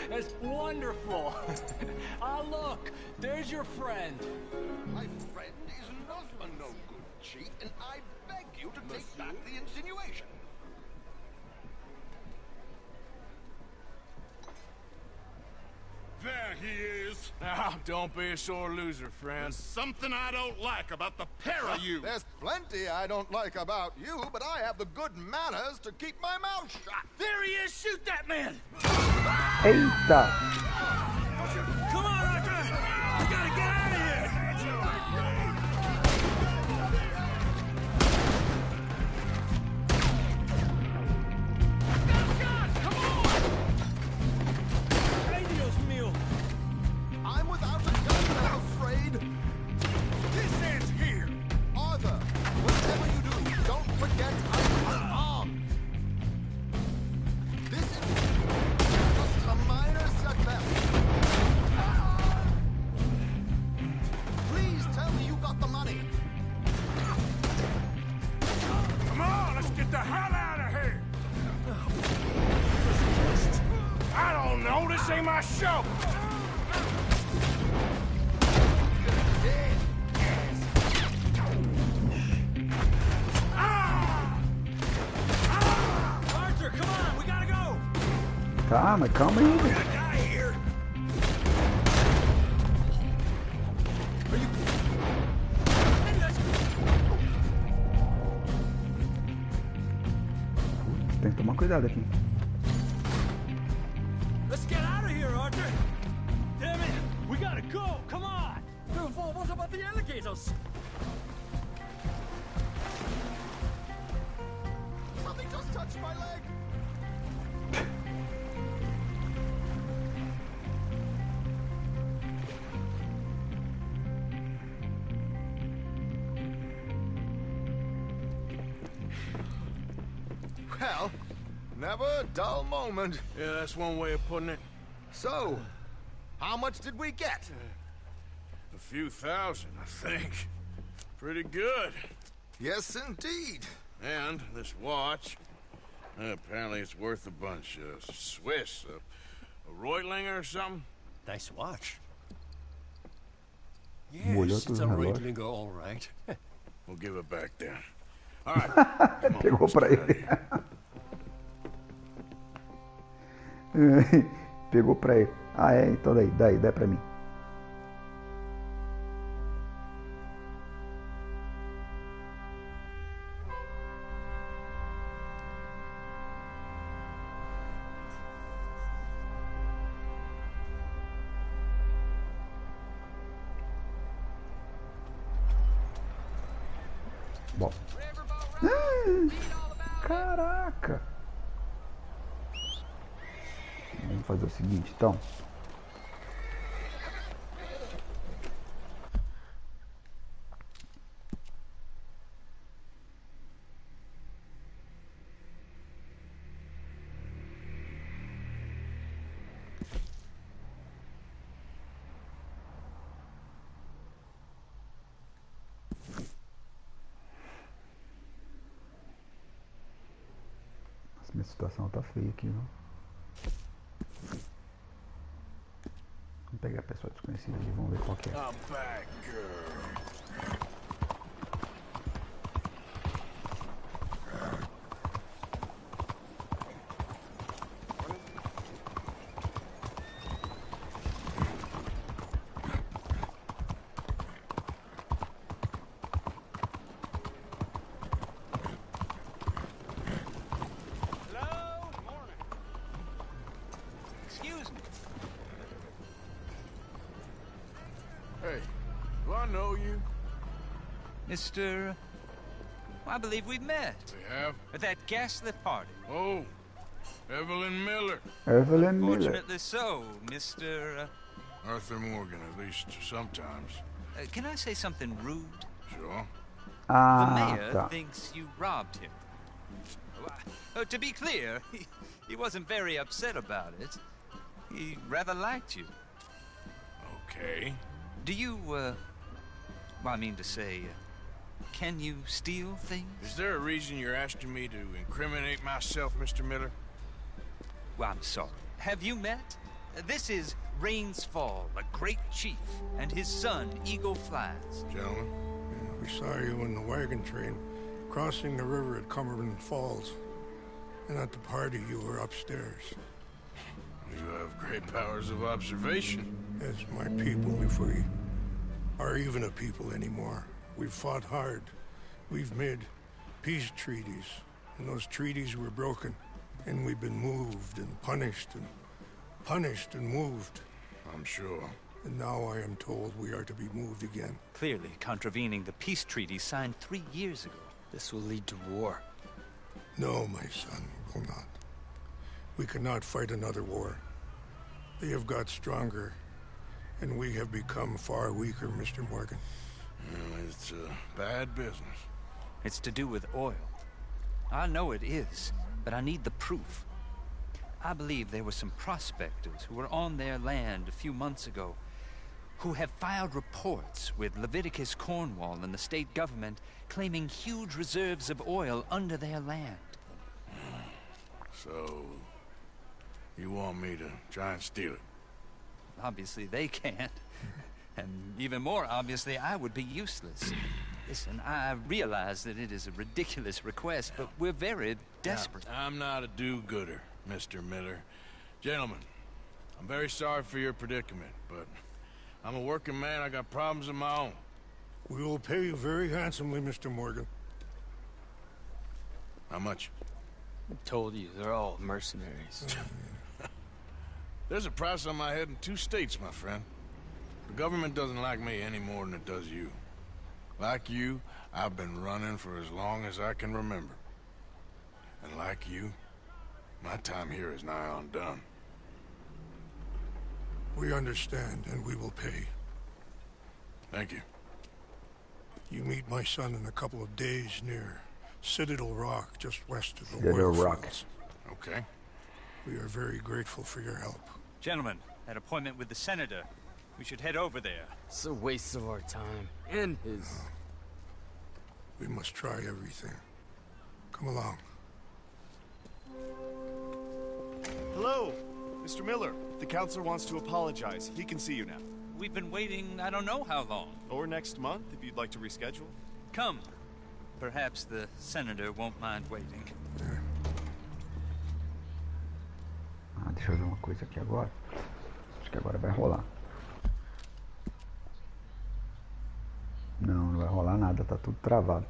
That's wonderful. Ah, look, there's your friend. My friend is not a no good cheat, and I beg you to take back the insinuation. There he is. Now, don't be a sore loser, friend. There's something I don't like about the pair of you. There's plenty I don't like about you, but I have the good manners to keep my mouth shut. There he is! Shoot that man! Eita! Come on, Arthur! We gotta get out of here! I'm without a gun, I'm afraid. This ends here. Arthur, whatever you do, don't forget I'm unarmed. This is just a minor setback. Please tell me you got the money. Come on, let's get the hell out of here. I don't know, this ain't my show. Arthur, come on, we gotta go! Tá, mas calma aí. Tem que tomar cuidado aqui. Let's get out of here, Arthur! Damn it! We gotta go! Come on! What about the alligators? Something just touched my leg. Hell, never a dull moment. Yeah, that's one way of putting it. So, how much did we get? A few thousand, I think. Pretty good. Yes, indeed. And this watch, apparently it's worth a bunch. Swiss, a Reutlinger or something. Nice watch. Yes, it's a Reutlinger, all right. We'll give it back then. All right. Pegou pra ele. Pegou pra ele. Ah, é? Então dá pra mim. Bom. Caraca! Vamos fazer o seguinte, então. Minha situação tá feia aqui, não? Vamos pegar a pessoa desconhecida ali, vamos ver qual que é. Mr. I believe we've met. We have? At that gaslit party. Oh, Evelyn Miller. Evelyn Miller. Unfortunately so, Mr. Arthur Morgan, at least sometimes. Can I say something rude? Sure. The mayor thinks you robbed him. To be clear, he wasn't very upset about it. He rather liked you. Okay. Do you, well, I mean to say, can you steal things? Is there a reason you're asking me to incriminate myself, Mr. Miller? Well, I'm sorry. Have you met? This is Rains Fall, a great chief, and his son, Eagle Flies. Gentlemen? Yeah, we saw you in the wagon train, crossing the river at Cumberland Falls. And at the party, you were upstairs. You have great powers of observation. As my people, if we are even a people anymore. We've fought hard. We've made peace treaties. And those treaties were broken. And we've been moved and punished and moved. I'm sure. And now I am told we are to be moved again. Clearly contravening the peace treaty signed 3 years ago. This will lead to war. No, my son, will not. We cannot fight another war. They have got stronger, and we have become far weaker, Mr. Morgan. Well, it's bad business. It's to do with oil. I know it is, but I need the proof. I believe there were some prospectors who were on their land a few months ago who have filed reports with Leviticus Cornwall and the state government claiming huge reserves of oil under their land. So, you want me to try and steal it? Obviously they can't. And even more obviously, I would be useless. Listen, I realize that it is a ridiculous request, but we're very desperate. Now, I'm not a do-gooder, Mr. Miller. Gentlemen, I'm very sorry for your predicament, but I'm a working man. I got problems of my own. We will pay you very handsomely, Mr. Morgan. How much? I told you, they're all mercenaries. There's a price on my head in 2 states, my friend. The government doesn't like me any more than it does you. Like you, I've been running for as long as I can remember. And like you, my time here is nigh undone. We understand, and we will pay. Thank you. You meet my son in a couple of days near Citadel Rock, just west of the Citadel oil Rock. fields. Okay. We are very grateful for your help. Gentlemen, that appointment with the senator. We should head over there. It's a waste of our time. And his. We must try everything. Come along. Hello, Mr. Miller. The counselor wants to apologize. He can see you now. We've been waiting I don't know how long. Or next month, if you'd like to reschedule. Come. Perhaps the senator won't mind waiting. Ah, deixa eu ver uma coisa aqui agora. Acho que agora vai rolar. Não vai rolar nada, tá tudo travado.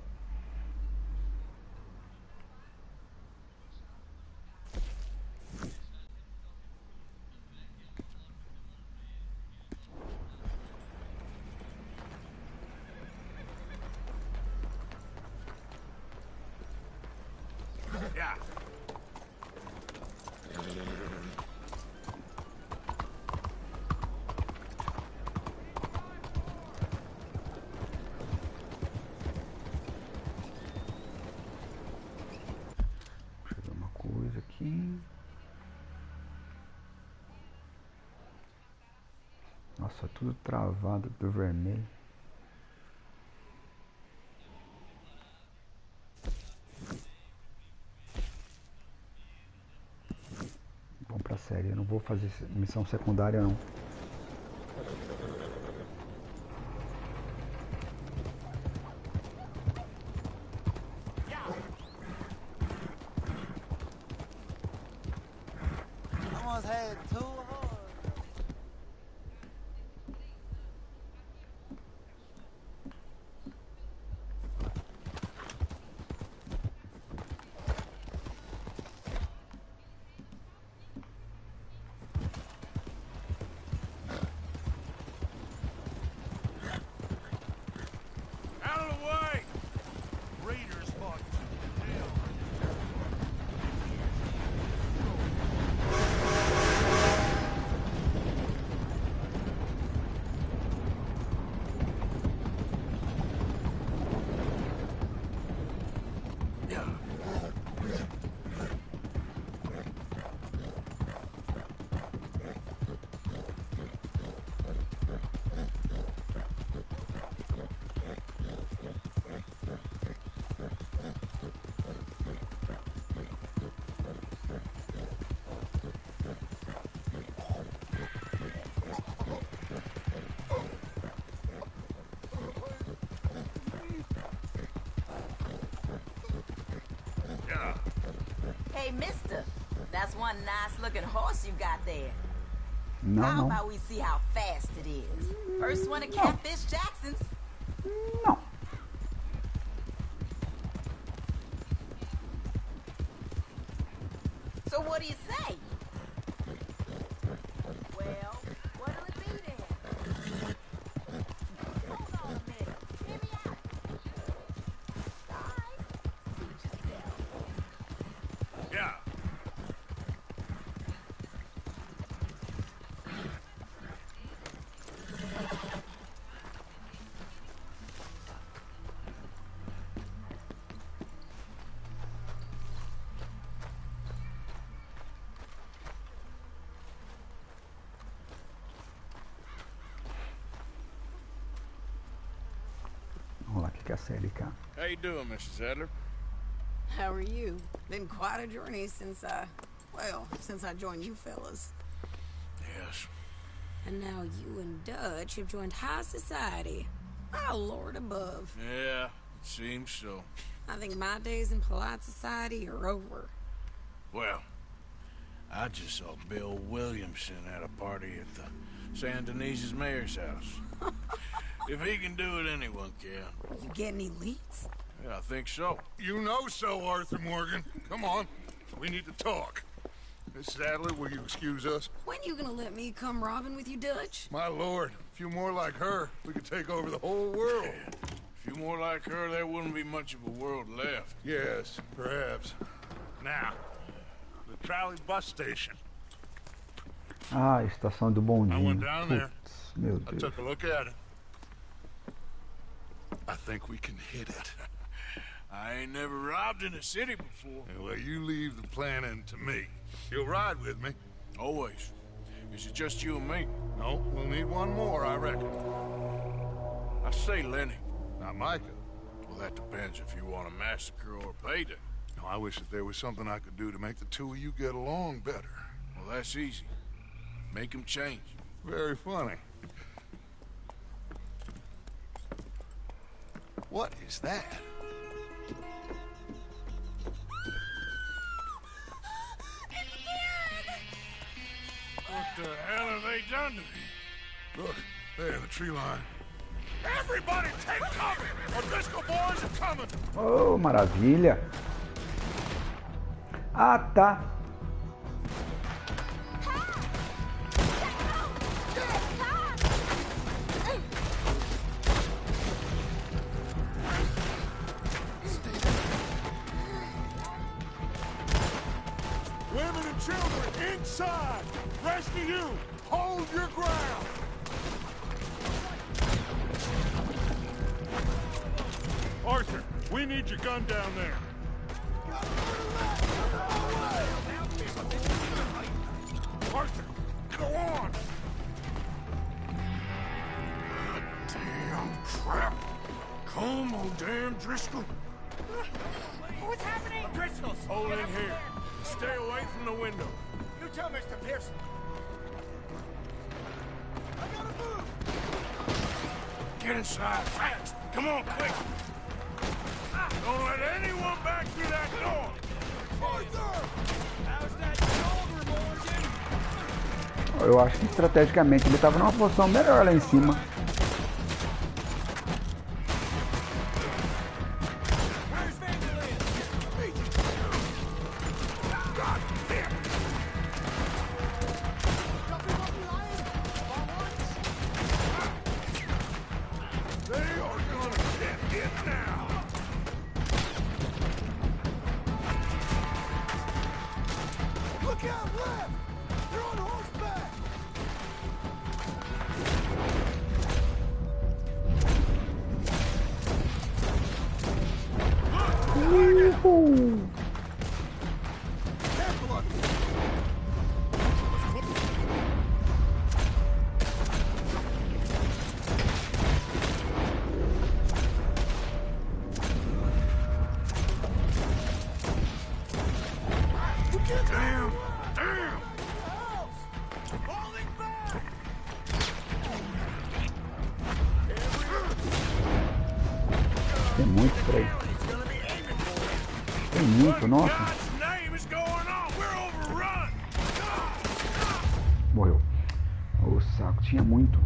Nossa, tudo travado do vermelho. Vamos pra série, eu não vou fazer missão secundária não. Hey, mister, that's one nice-looking horse you got there. No, How no. about we see how fast it is? First one to catfish Jackson's. No. So what do you say? Well, what'll it be then? Hold on a minute. Hear me out. Guys, suit yourself. Yeah. Vamos lá, o que é a série, cara? How you doing, Mrs. Adler? How are you? Been quite a journey since I joined you fellas. Yes. And now you and Dutch have joined high society. Oh, Lord above. Yeah, it seems so. I think my days in polite society are over. Well, I just saw Bill Williamson at a party at the San Denise's mayor's house. If he can do it, anyone can. You get any leads? Yeah, I think so. You know so, Arthur Morgan. Come on, we need to talk. Mrs. Adler, will you excuse us? When you gonna let me come robbing with you, Dutch? My lord, a few more like her, we could take over the whole world. A few more like her, there wouldn't be much of a world left. Yes, perhaps. Now, the trolley bus station. Ah, a estação do I bondinho. went down there. Putz, meu I Deus. took a look at it. I think we can hit it. I ain't never robbed in a city before. Well, you leave the planning to me. You'll ride with me? Always. Is it just you and me? No, we'll need one more, I reckon. I say Lenny. Not Micah. Well, that depends if you want a massacre or a payday. No, I wish that there was something I could do to make the two of you get along better. Well, that's easy. Make them change. Very funny. What is that? What the hell have they done to me? Look, there, the tree line. Everybody take cover! Our disco boys are coming! Oh, maravilha. Ah, tá. Women and children inside! Rest of you, hold your ground! Arthur, we need your gun down there. Arthur, go on! Damn crap! Come on, damn Driscoll! What's happening? Driscoll, hold in here. Stay away from the window. You tell Mr. Pearson. I gotta move! Get inside, fast! Come on, quick! Don't let anyone back through that door! Arthur! How's that shoulder, Morgan? Eu acho que estrategicamente ele estava numa posição melhor lá em cima. Tem muito por aí. Tem muito, nossa. Morreu. O saco tinha muito.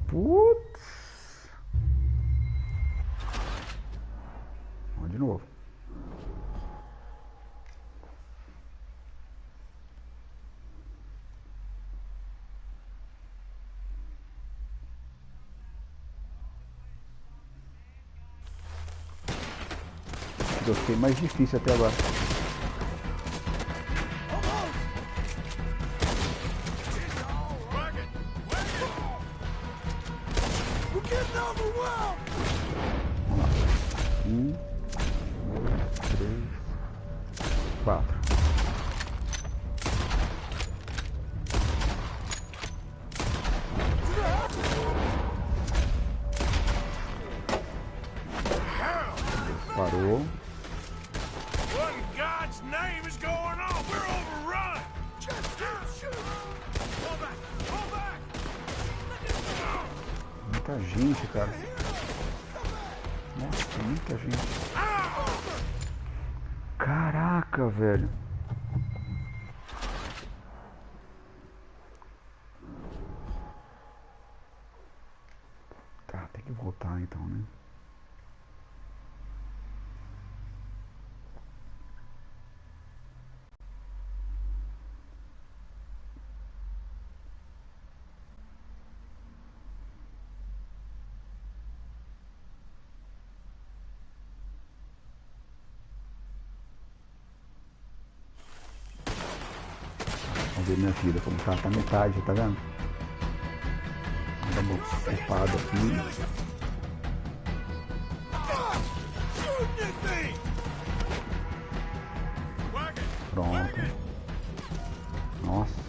Putz. Vamos de novo. Gostei mais difícil até agora. Vamos lá. 1, 2, 3, 4. Parou. name is going on? We're overrun! Just shoot! Pull back! Pull back! Muita gente, cara. Nossa, muita gente. Caraca, velho. Tá, tem que voltar então, né? Vamos ver minha vida, como tá metade, tá vendo? Vou dar uma ocupada aqui. Pronto. Nossa.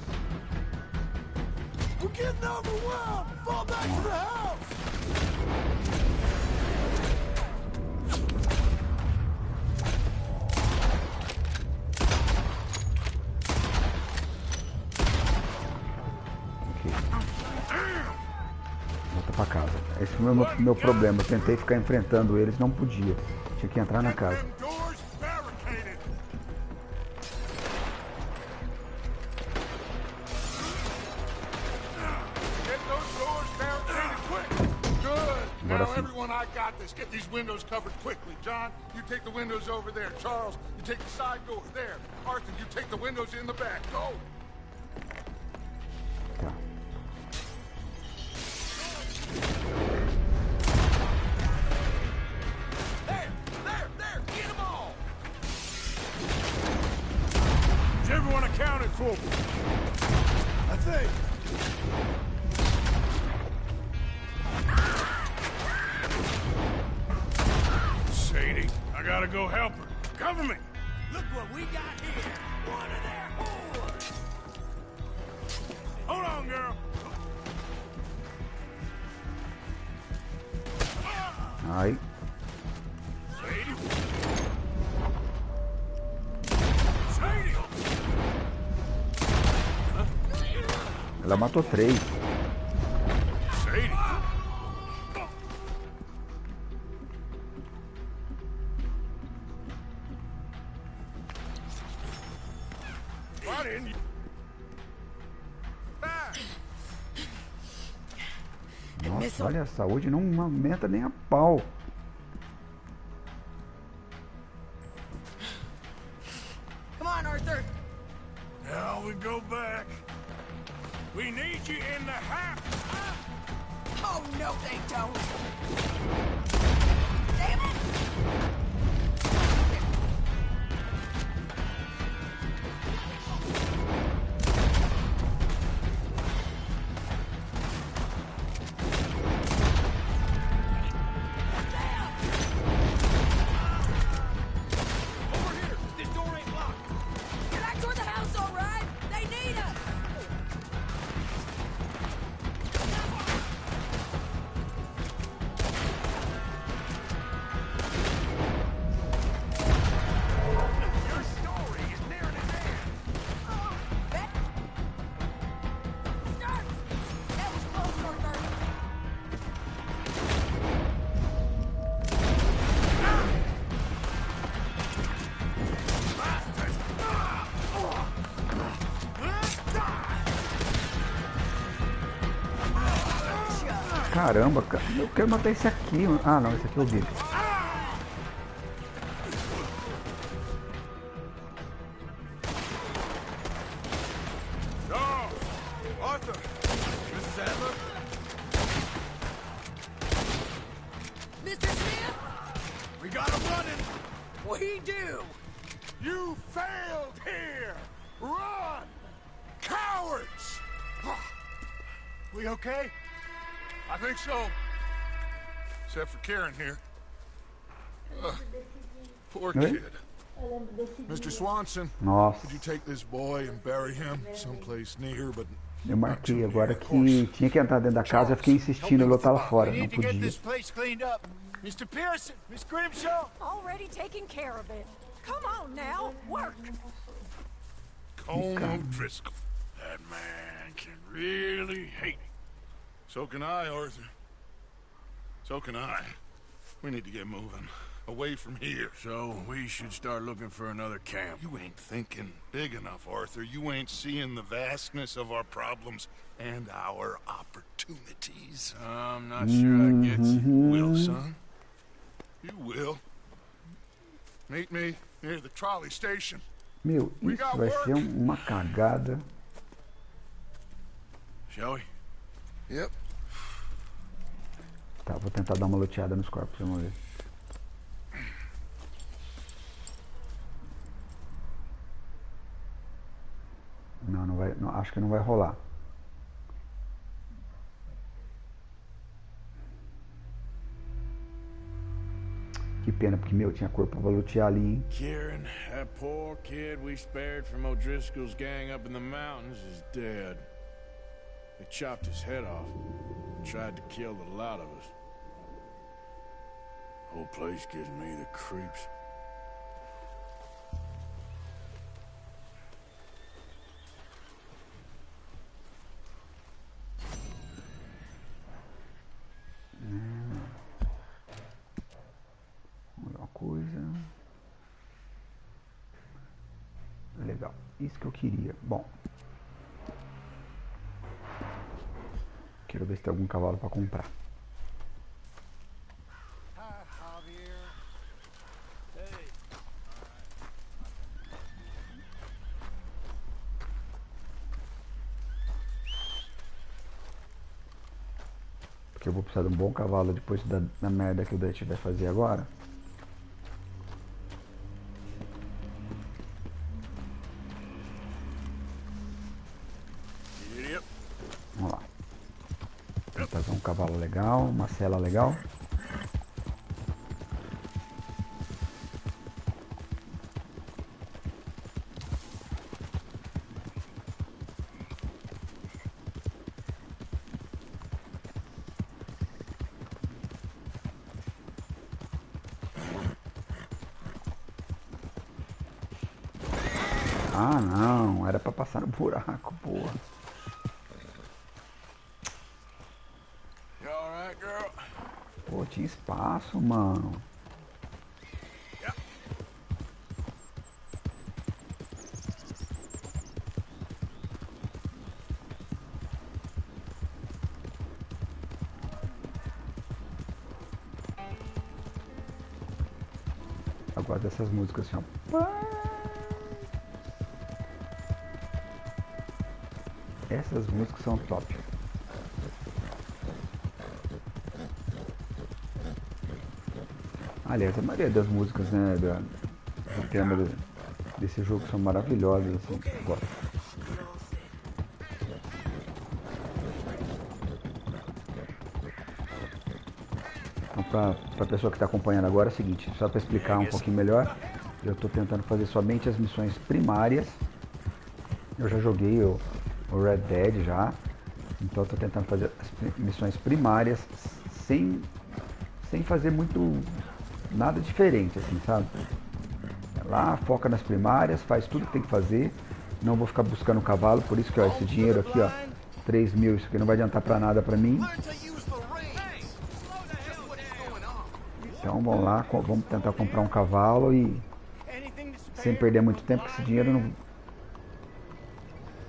Volta pra casa. Esse foi o meu problema. Eu tentei ficar enfrentando eles, não podia. Tinha que entrar na casa. Now, everyone, I got this. Get these windows covered quickly. John, you take the windows over there. Charles, you take the side door there. Arthur, you take the windows in the back. Go! Tá. There! Get them all! Is everyone accounted for? I think. Sadie, I gotta go help her. Cover me! Look what we got here! One of their whores! Hold on, girl! Ai. Sadie! Sadie! Ela matou 3. Sadie! Nossa, olha, a saúde não aumenta nem a pau. Come on, Arthur. Now we go back. We need you in the house. Oh, no, they don't. Damn it! Caramba, cara. Eu quero matar esse aqui. Ah, não, esse aqui é o dele. Arthur! Mrs. Adler? Mr. Smith? We got him running! We do! You failed here! Run! Cowards! We okay? I think so. Except for Karen here. Poor kid. Mr. Swanson, Nossa. could you take this boy and bury him someplace near, but Eu marquei agora que tinha que entrar dentro da casa, eu fiquei insistindo, ele tá lá fora, não podia. Mr. Pearson, Miss Grimshaw. Already taking care of it. Come on now, work. Colm O'Driscoll. That man can really hate. So can I, Arthur. So can I. We need to get moving. Away from here. So we should start looking for another camp. You ain't thinking big enough, Arthur. You ain't seeing the vastness of our problems and our opportunities. I'm not sure I get you. You will, son. You will. Meet me near the trolley station. Meu, isso vai ser uma cagada. Shall we? Yep. Tá, vou tentar dar uma loteada nos corpos, vamos ver. Não, não vai, não, acho que não vai rolar. Que pena, porque, meu, tinha corpo pra lutear ali, hein? Kieran, that poor kid we spared from O'Driscoll's gang up in the mountains is dead. They chopped his head off and tried to kill the lot of us. Whole place gives me the creeps. Uma coisa. Legal. Isso que eu queria. Bom. Quero ver se tem algum cavalo para comprar. Porque eu vou precisar de um bom cavalo depois da merda que o Dutch vai fazer agora. Vamos lá. Vou fazer um cavalo legal, uma sela legal. Ah, não, era pra passar no buraco, porra. Pô, tinha espaço, mano. Eu gosto dessas músicas assim, ó. Essas músicas são top. Aliás, a maioria das músicas, né, do tema desse jogo são maravilhosas, assim, eu gosto. Então, para a pessoa que está acompanhando agora, é o seguinte, só para explicar um pouquinho melhor, eu estou tentando fazer somente as missões primárias. Eu já joguei o Red Dead já, então estou tentando fazer as missões primárias sem fazer muito nada diferente, assim, sabe? É lá, foca nas primárias, faz tudo que tem que fazer. Não vou ficar buscando cavalo, por isso que ó, esse dinheiro aqui, ó, 3 mil, isso aqui não vai adiantar pra nada pra mim. Então vamos lá, vamos tentar comprar um cavalo e sem perder muito tempo, porque esse dinheiro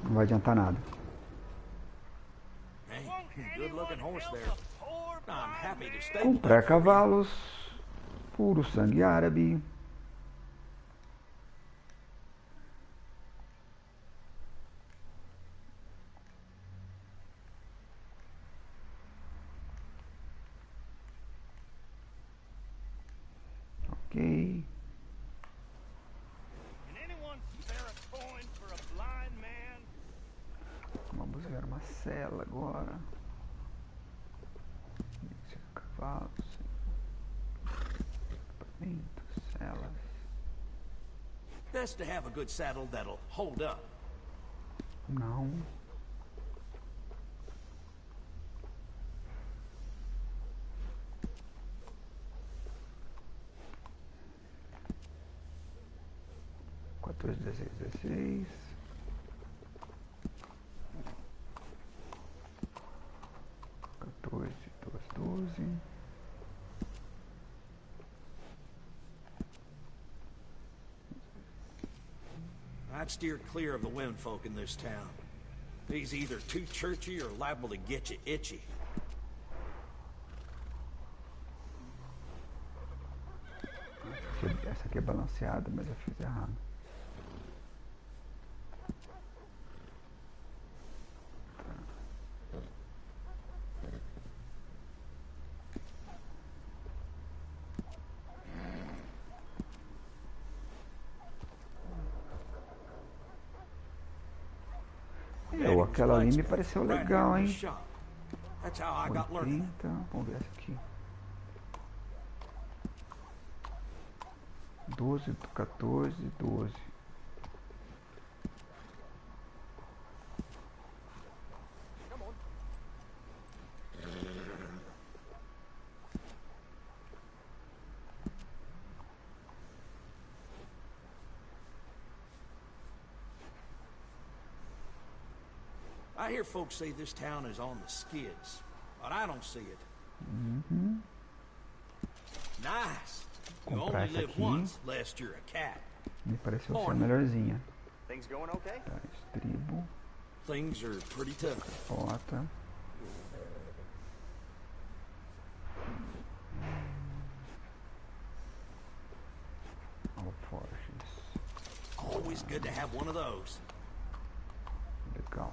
não vai adiantar nada. Comprar cavalos, puro sangue árabe. Ok. Vamos ver uma cela agora. Cavalos, equipamentos, celas. Best to have a good saddle that'll hold up. Não. 14, 16, 16. I'd steer clear of the womenfolk in this town. He's either too churchy or liable to get you itchy. Essa aqui é balanceada, mas eu fiz errado. Aquela ali me pareceu legal, hein? 80, vamos ver essa aqui. 12, 14, 12. I hear folks say this town is on the skids, but I don't see it. Nice. You only live once, lest you're a cat. Me pareceu ser a melhorzinha. Things going okay? Tá, estribo. Things are pretty tough. Bota. Alforjes. Always good to have one of those. Legal.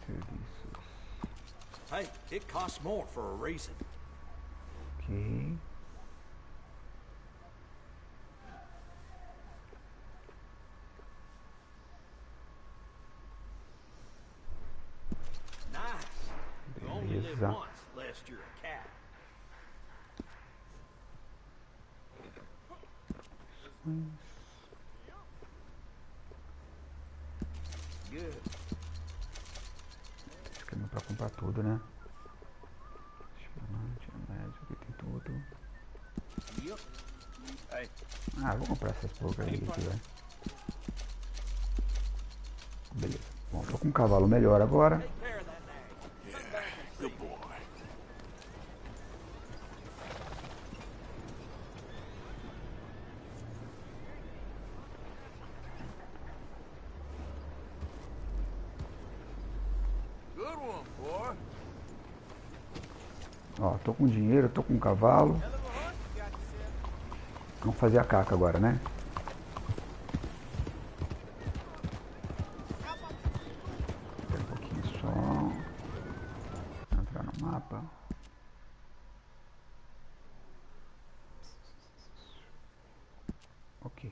Serviços. Hey, it costs more for a reason. Ok. Nice. You only live once, lest you're a cat. Good. Esquema pra comprar tudo, né? Médico, aqui tem tudo. Ah, vou comprar essas porcarias aqui, velho. Beleza. Bom, tô com um cavalo melhor agora. Ó, tô com dinheiro, tô com cavalo. Vamos fazer a caca agora, né? Um pouquinho só. Entrar no mapa. Ok.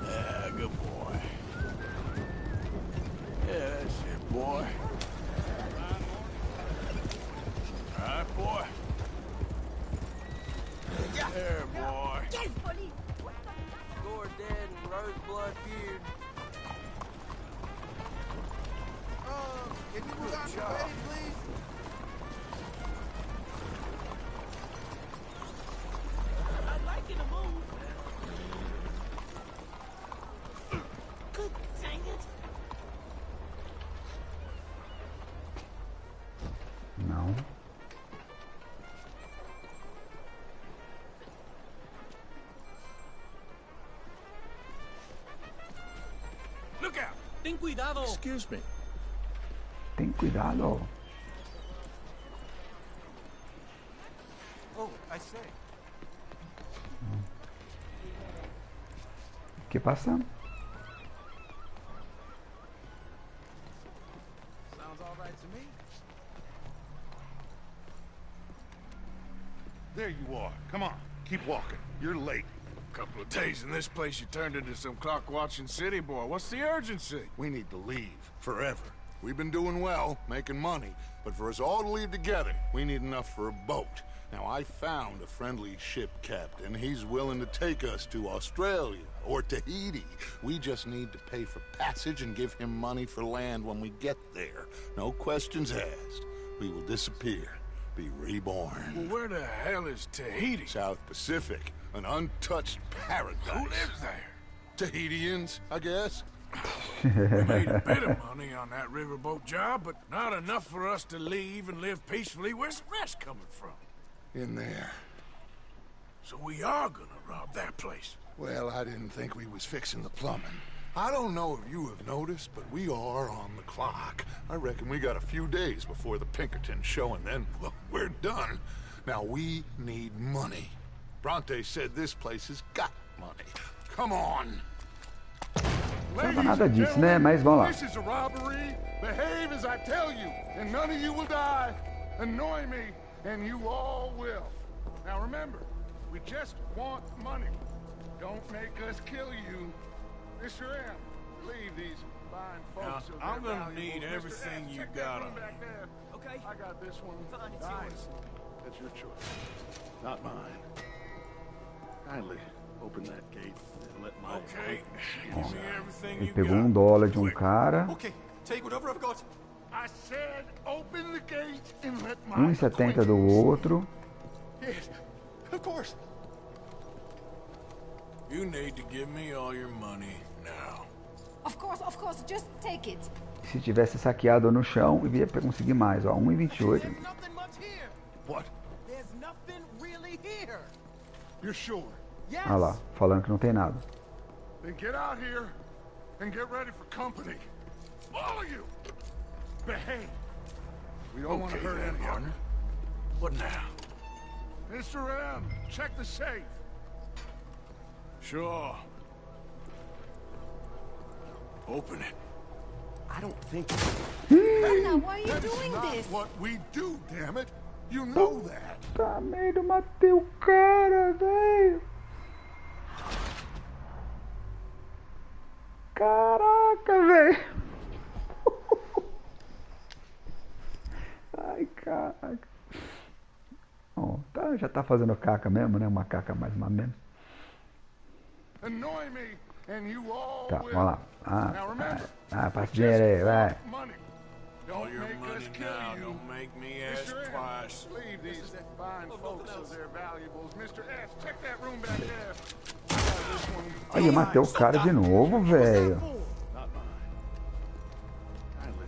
Yeah, good boy. Yeah, that's it, boy. All right, boy. There, boy. Gore dead and Roseblood feud. Can you move out your way, please? I'd like you to move. Good dang it. Não. Look out! Ten cuidado. Excuse me. Tem cuidado. Oh, I say. O que passa? Sounds all right to me. There you are. Come on, keep walking. You're late. Couple of days in this place, you turned into some clock-watching city boy. What's the urgency? We need to leave. Forever. We've been doing well, making money, but for us all to leave together, we need enough for a boat. Now, I found a friendly ship captain. He's willing to take us to Australia or Tahiti. We just need to pay for passage and give him money for land when we get there. No questions asked. we will disappear, be reborn. Well, where the hell is Tahiti? South Pacific, an untouched paradise. Who lives there? Tahitians, I guess. We made a bit of money on that riverboat job, but not enough for us to leave and live peacefully. Where's the rest coming from? In there. So we are gonna rob that place. Well, I didn't think we was fixing the plumbing. I don't know if you have noticed, but we are on the clock. I reckon we got a few days before the Pinkerton show, and then, well, we're done. Now, we need money. Bronte said this place has got money. Come on. Não nada disso, né? Mas vamos lá. This is a robbery. Behave as I tell you, and none of you will die. Annoy me, and you all will. Now remember, we just want money. Don't make us kill you. Mr. M, leave these fine folks. Now, I'm gonna need everything you got on you. Okay. I got this one. Fine, it's yours. That's your choice, not mine. Kindly open that gate and let my... Okay. Give me everything Ele you pegou got. $1 de um cara. Okay, take whatever I've got. I said open the gate and let my... 1,70 do outro. Yes, of course. You need to give me all your money now. Of course, just take it. Se tivesse saqueado no chão, eu ia conseguir mais, ó, 1,28. What? There's nothing really here. You're sure? Olha lá, falando que não tem nada. Then get out here and get ready for company. All of you! Behave. We don't want to hurt anyone. What now? Mr. M, check the safe. Sure. Open it. I don't think... Anna, why are you That is doing not this? what we do, damn it. You know that. Tá merda, eu matei o cara, velho. Caraca, velho. Ai, caraca. Bom, tá, já tá fazendo caca mesmo, né? Uma caca mais uma menos. Annoy me and you all Tá, will. vamos lá. Now remember, Passa dinheiro aí, vai. money. All Don't your make us money kill now. you. Don't make me ask Mr. M, twice. leave these fine folks of their valuables. Mr. S, check that room back there. I got this one. Olha, eu matei o cara de novo, velho. Not mine. Kindly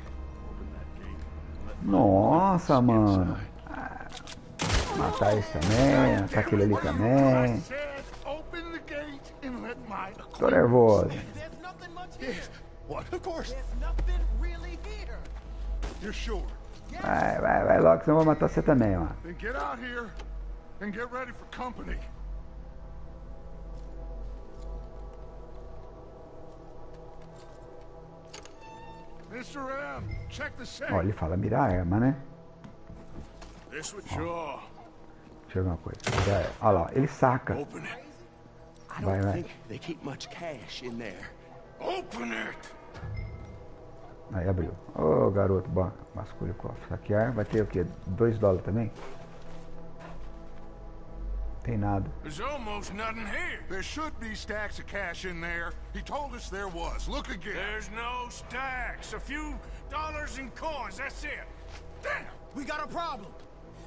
open that gate and let my Nossa, mano. Ah, matar esse também, matar aquele ali também. open the gate and let my... Tô nervoso. There's nothing much here. What? Of course. There's nothing really here. You're sure? Vai logo, senão eu vou matar você também, ó. Then get out here and get ready for company. Mr. M, check the safe. Ó, ele fala mira a arma, né? This would sure. Deixa eu ver uma coisa. Olha lá, ele saca. Open it. I Vai, don't vai. think they keep much cash in there. Open it. Aí abriu. Ô, garoto, bom, vasculha o cofre. Saquear, vai ter o quê? $2 também? Tem nada. There's almost nothing here. There should be stacks of cash in there. He told us there was. Look again. There's no stacks. A few dollars in coins. That's it. Damn, we got a problem.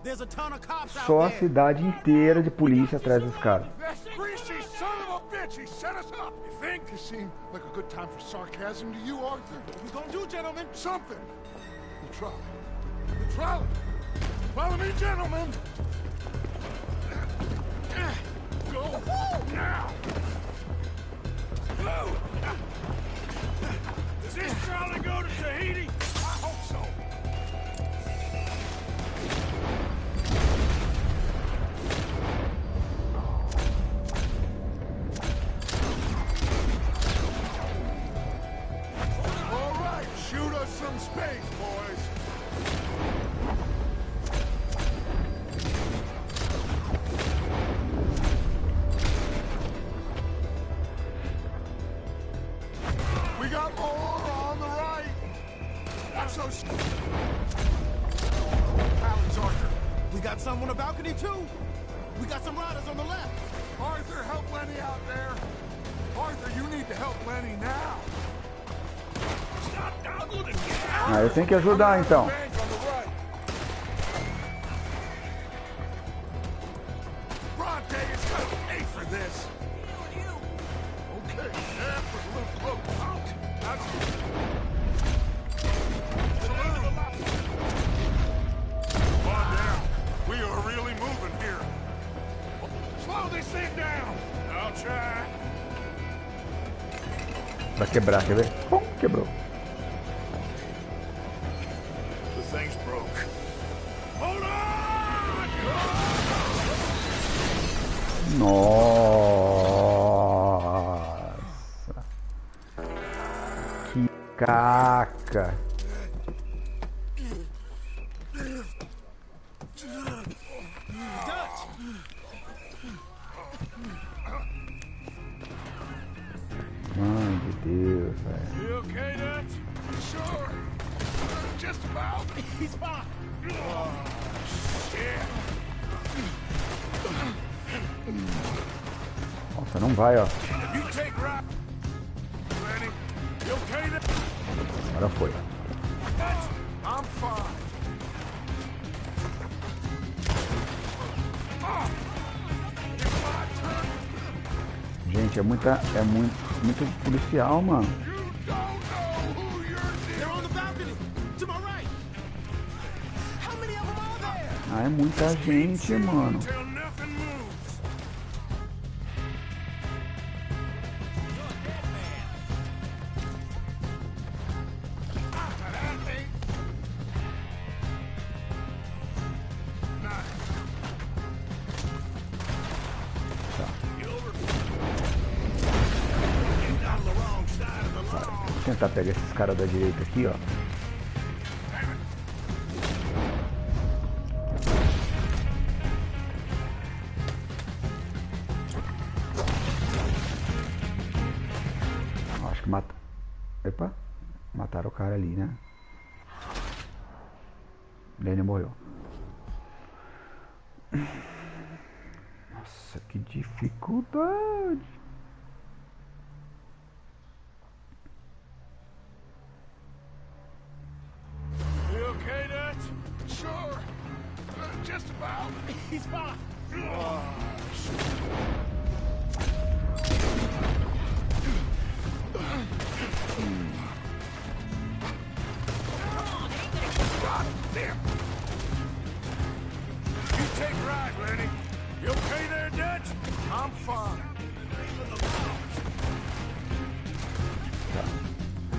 There's a ton of cops out Só a there. cidade inteira de polícia atrás dos caras. That greasy son of a bitch! He set us up! You think? It seemed like a good time for sarcasm to you, Arthur. What we gonna do, gentlemen? Something! The trolley. The trolley! Follow me, gentlemen! Go! Now! Does this trolley go to Tahiti? I hope so! All right, shoot us some space, boys! We got more on the right! I'm so Paladins, Arthur. We got some on the balcony too. We got some riders on the left. Arthur, help Lenny out there! Arthur, you need to help Lenny now! Stop doggling again. Ah, eu tenho que ajudar então. Bank on the right. Pra quebrar, quer ver? Pum, quebrou. The thing's broke. Hold on! Nossa. Que caca. Mãe de Deus, velho. You okay, Dutch? Sure. Just about. He's fine. Oh, shit. Nossa, não vai, ó. You take right. Ready? You okay there? Agora foi. Dutch, I'm fine. Gente, é muito policial, mano. They're on the balcony. To my right. How many of them are there? Ah, é muita gente, mano. Till nothing moves. Vou tentar pegar esses caras da direita aqui, ó. Acho que mata. Epa, mataram o cara ali, né? Ele morreu. Nossa, que dificuldade. You okay, Dutch? Sure. Just about. He's fine. Oh, God damn. You take right, Lenny. You okay there, Dutch? I'm fine.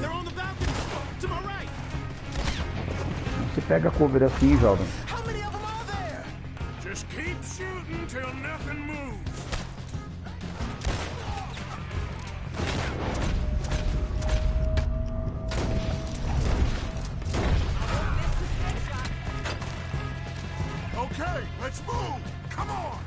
They're on the balcony. To my right. Não se pega cover assim, jovem. How many of them are there? Just keep shooting till nothing moves. Okay, let's move. Come on.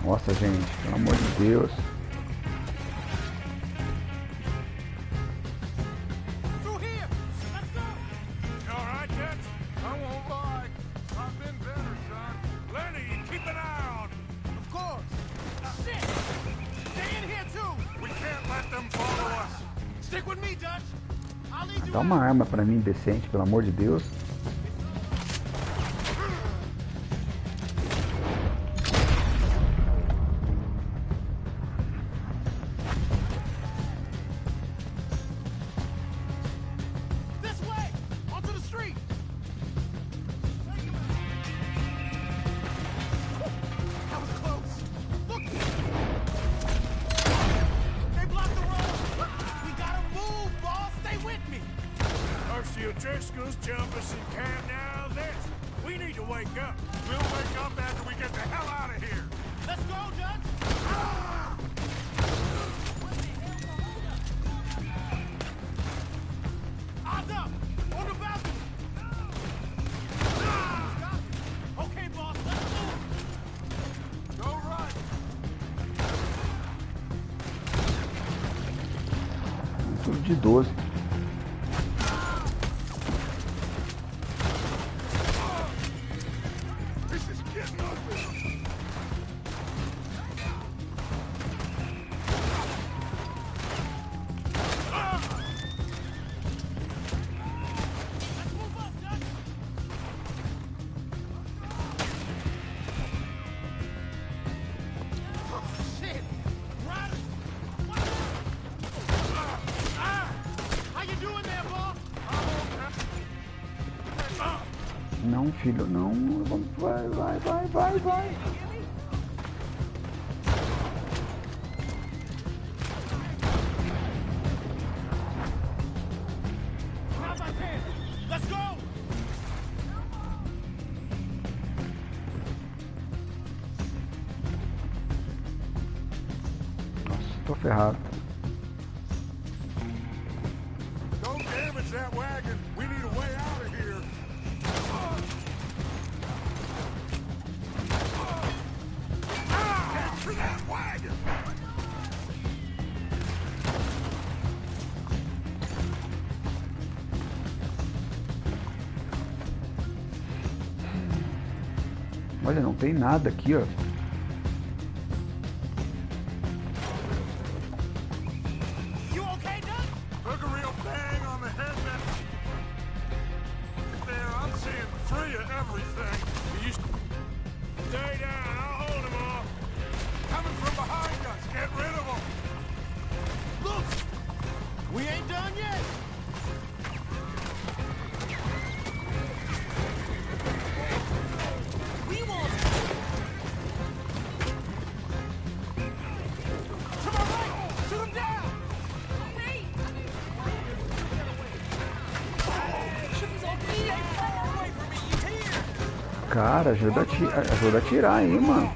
Nossa, gente, pelo amor de Deus. Through here. Let's go. You all right, Dutch? I won't lie. I've been better, son. Lenny, keep an eye on him. Of course. Shit. Stay in here too. We can't let them follow us. Stick with me, Dutch. I'll lead you Dá uma arma pra mim decente, pelo amor de Deus. this way. Onto the street. That was close. Look. They blocked the road. We gotta move, boss. Stay with me. Mercy O'Driscoll's jump us in camp now. This. We need to wake up. We'll wake up after we get the hell out of here. Let's go, Dutch. Eyes up. On the balcony. Okay, boss. Let's move. Go right. Tudo de 12. This is getting ugly. Let's move up, Dutch. Oh, shit. Riders. Não, filho, não. Vai. Let's go! Nossa, tô ferrado. Don't damage that wagon. We need a way out of here. Get to that wagon! Olha, não tem nada aqui, ó. You okay, Doug? Took a real bang on the head there. I'm seeing 3 of everything. You stay down. I'll hold him off. Coming from behind us. Get rid of him. Look! We ain't done yet! We want... To my right! Shoot him down! Hey! Cara, ajuda a tirar aí, mano.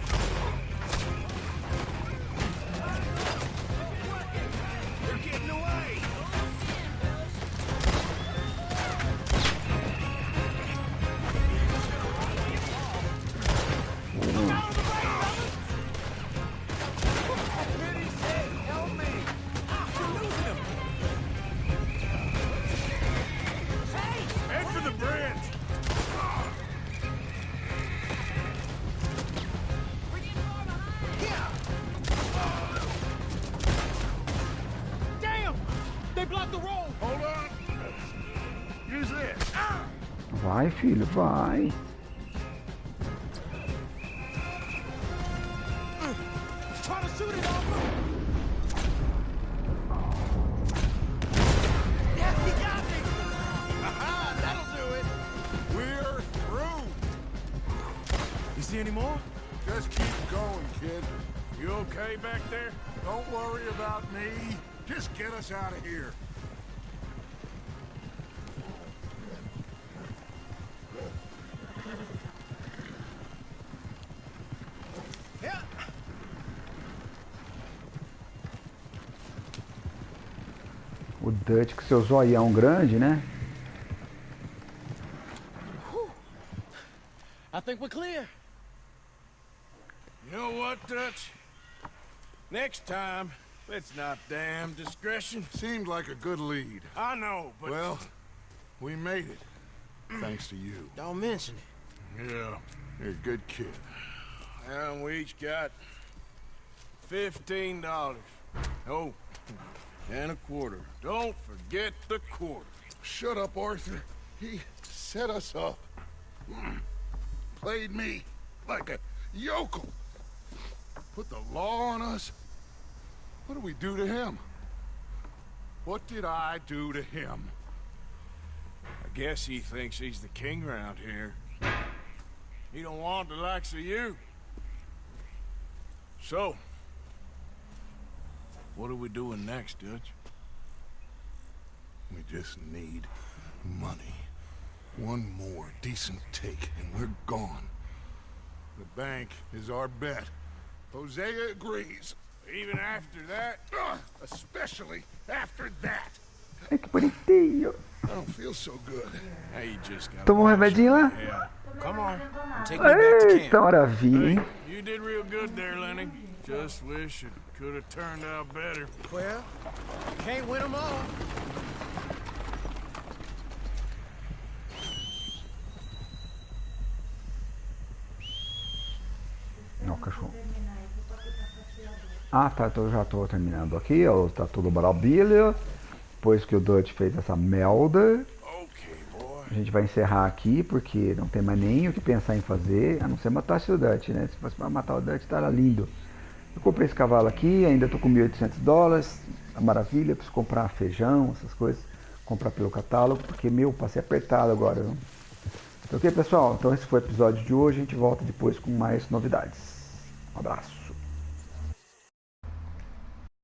Head for the bridge. Damn! They blocked the road! Hold on. Use this. Vai, filho, vai. Try to shoot it off him! Yeah, he got me! Aha, that'll do it! We're through. You see any more? Just keep going, kid. You okay back there? Don't worry about me. Just get us out of here. Yeah. O Dutch com seu zoião grande, né? I think we're clear. You know what, Dutch? Next time, let's not damn discretion. Seemed like a good lead. I know, but... Well, we made it. Thanks to you. Don't mention it. Yeah, you're a good kid. And we each got $15. Oh, and a quarter. Don't forget the quarter. Shut up, Arthur. He set us up. Played me like a yokel. Put the law on us. What did we do to him? What did I do to him? I guess he thinks he's the king around here. He don't want the likes of you. So, what are we doing next, Dutch? We just need money. One more decent take, and we're gone. The bank is our bet. Hosea agrees. Even after that, especially after that. Ai, que bonitinho. I don't feel so good. Now you just got. Tomou um remedinho lá? Yeah. Come on. Take me back to Eita, camp. maravilha, hein? You did real good there, Lenny. Just wish it could have turned out better. Well, can't win them all. Não, cachorro. Ah, tá, então eu já tô terminando aqui, ó, tá tudo maravilha. Depois que o Dutch fez essa melda, a gente vai encerrar aqui, porque não tem mais nem o que pensar em fazer, a não ser matar o Dutch, né? Se fosse pra matar o Dutch, tá lindo. Eu comprei esse cavalo aqui, ainda tô com $1.800, a maravilha, preciso comprar feijão, essas coisas, comprar pelo catálogo, porque, meu, passei apertado agora, viu? Ok, pessoal? Então esse foi o episódio de hoje. A gente volta depois com mais novidades. Um abraço.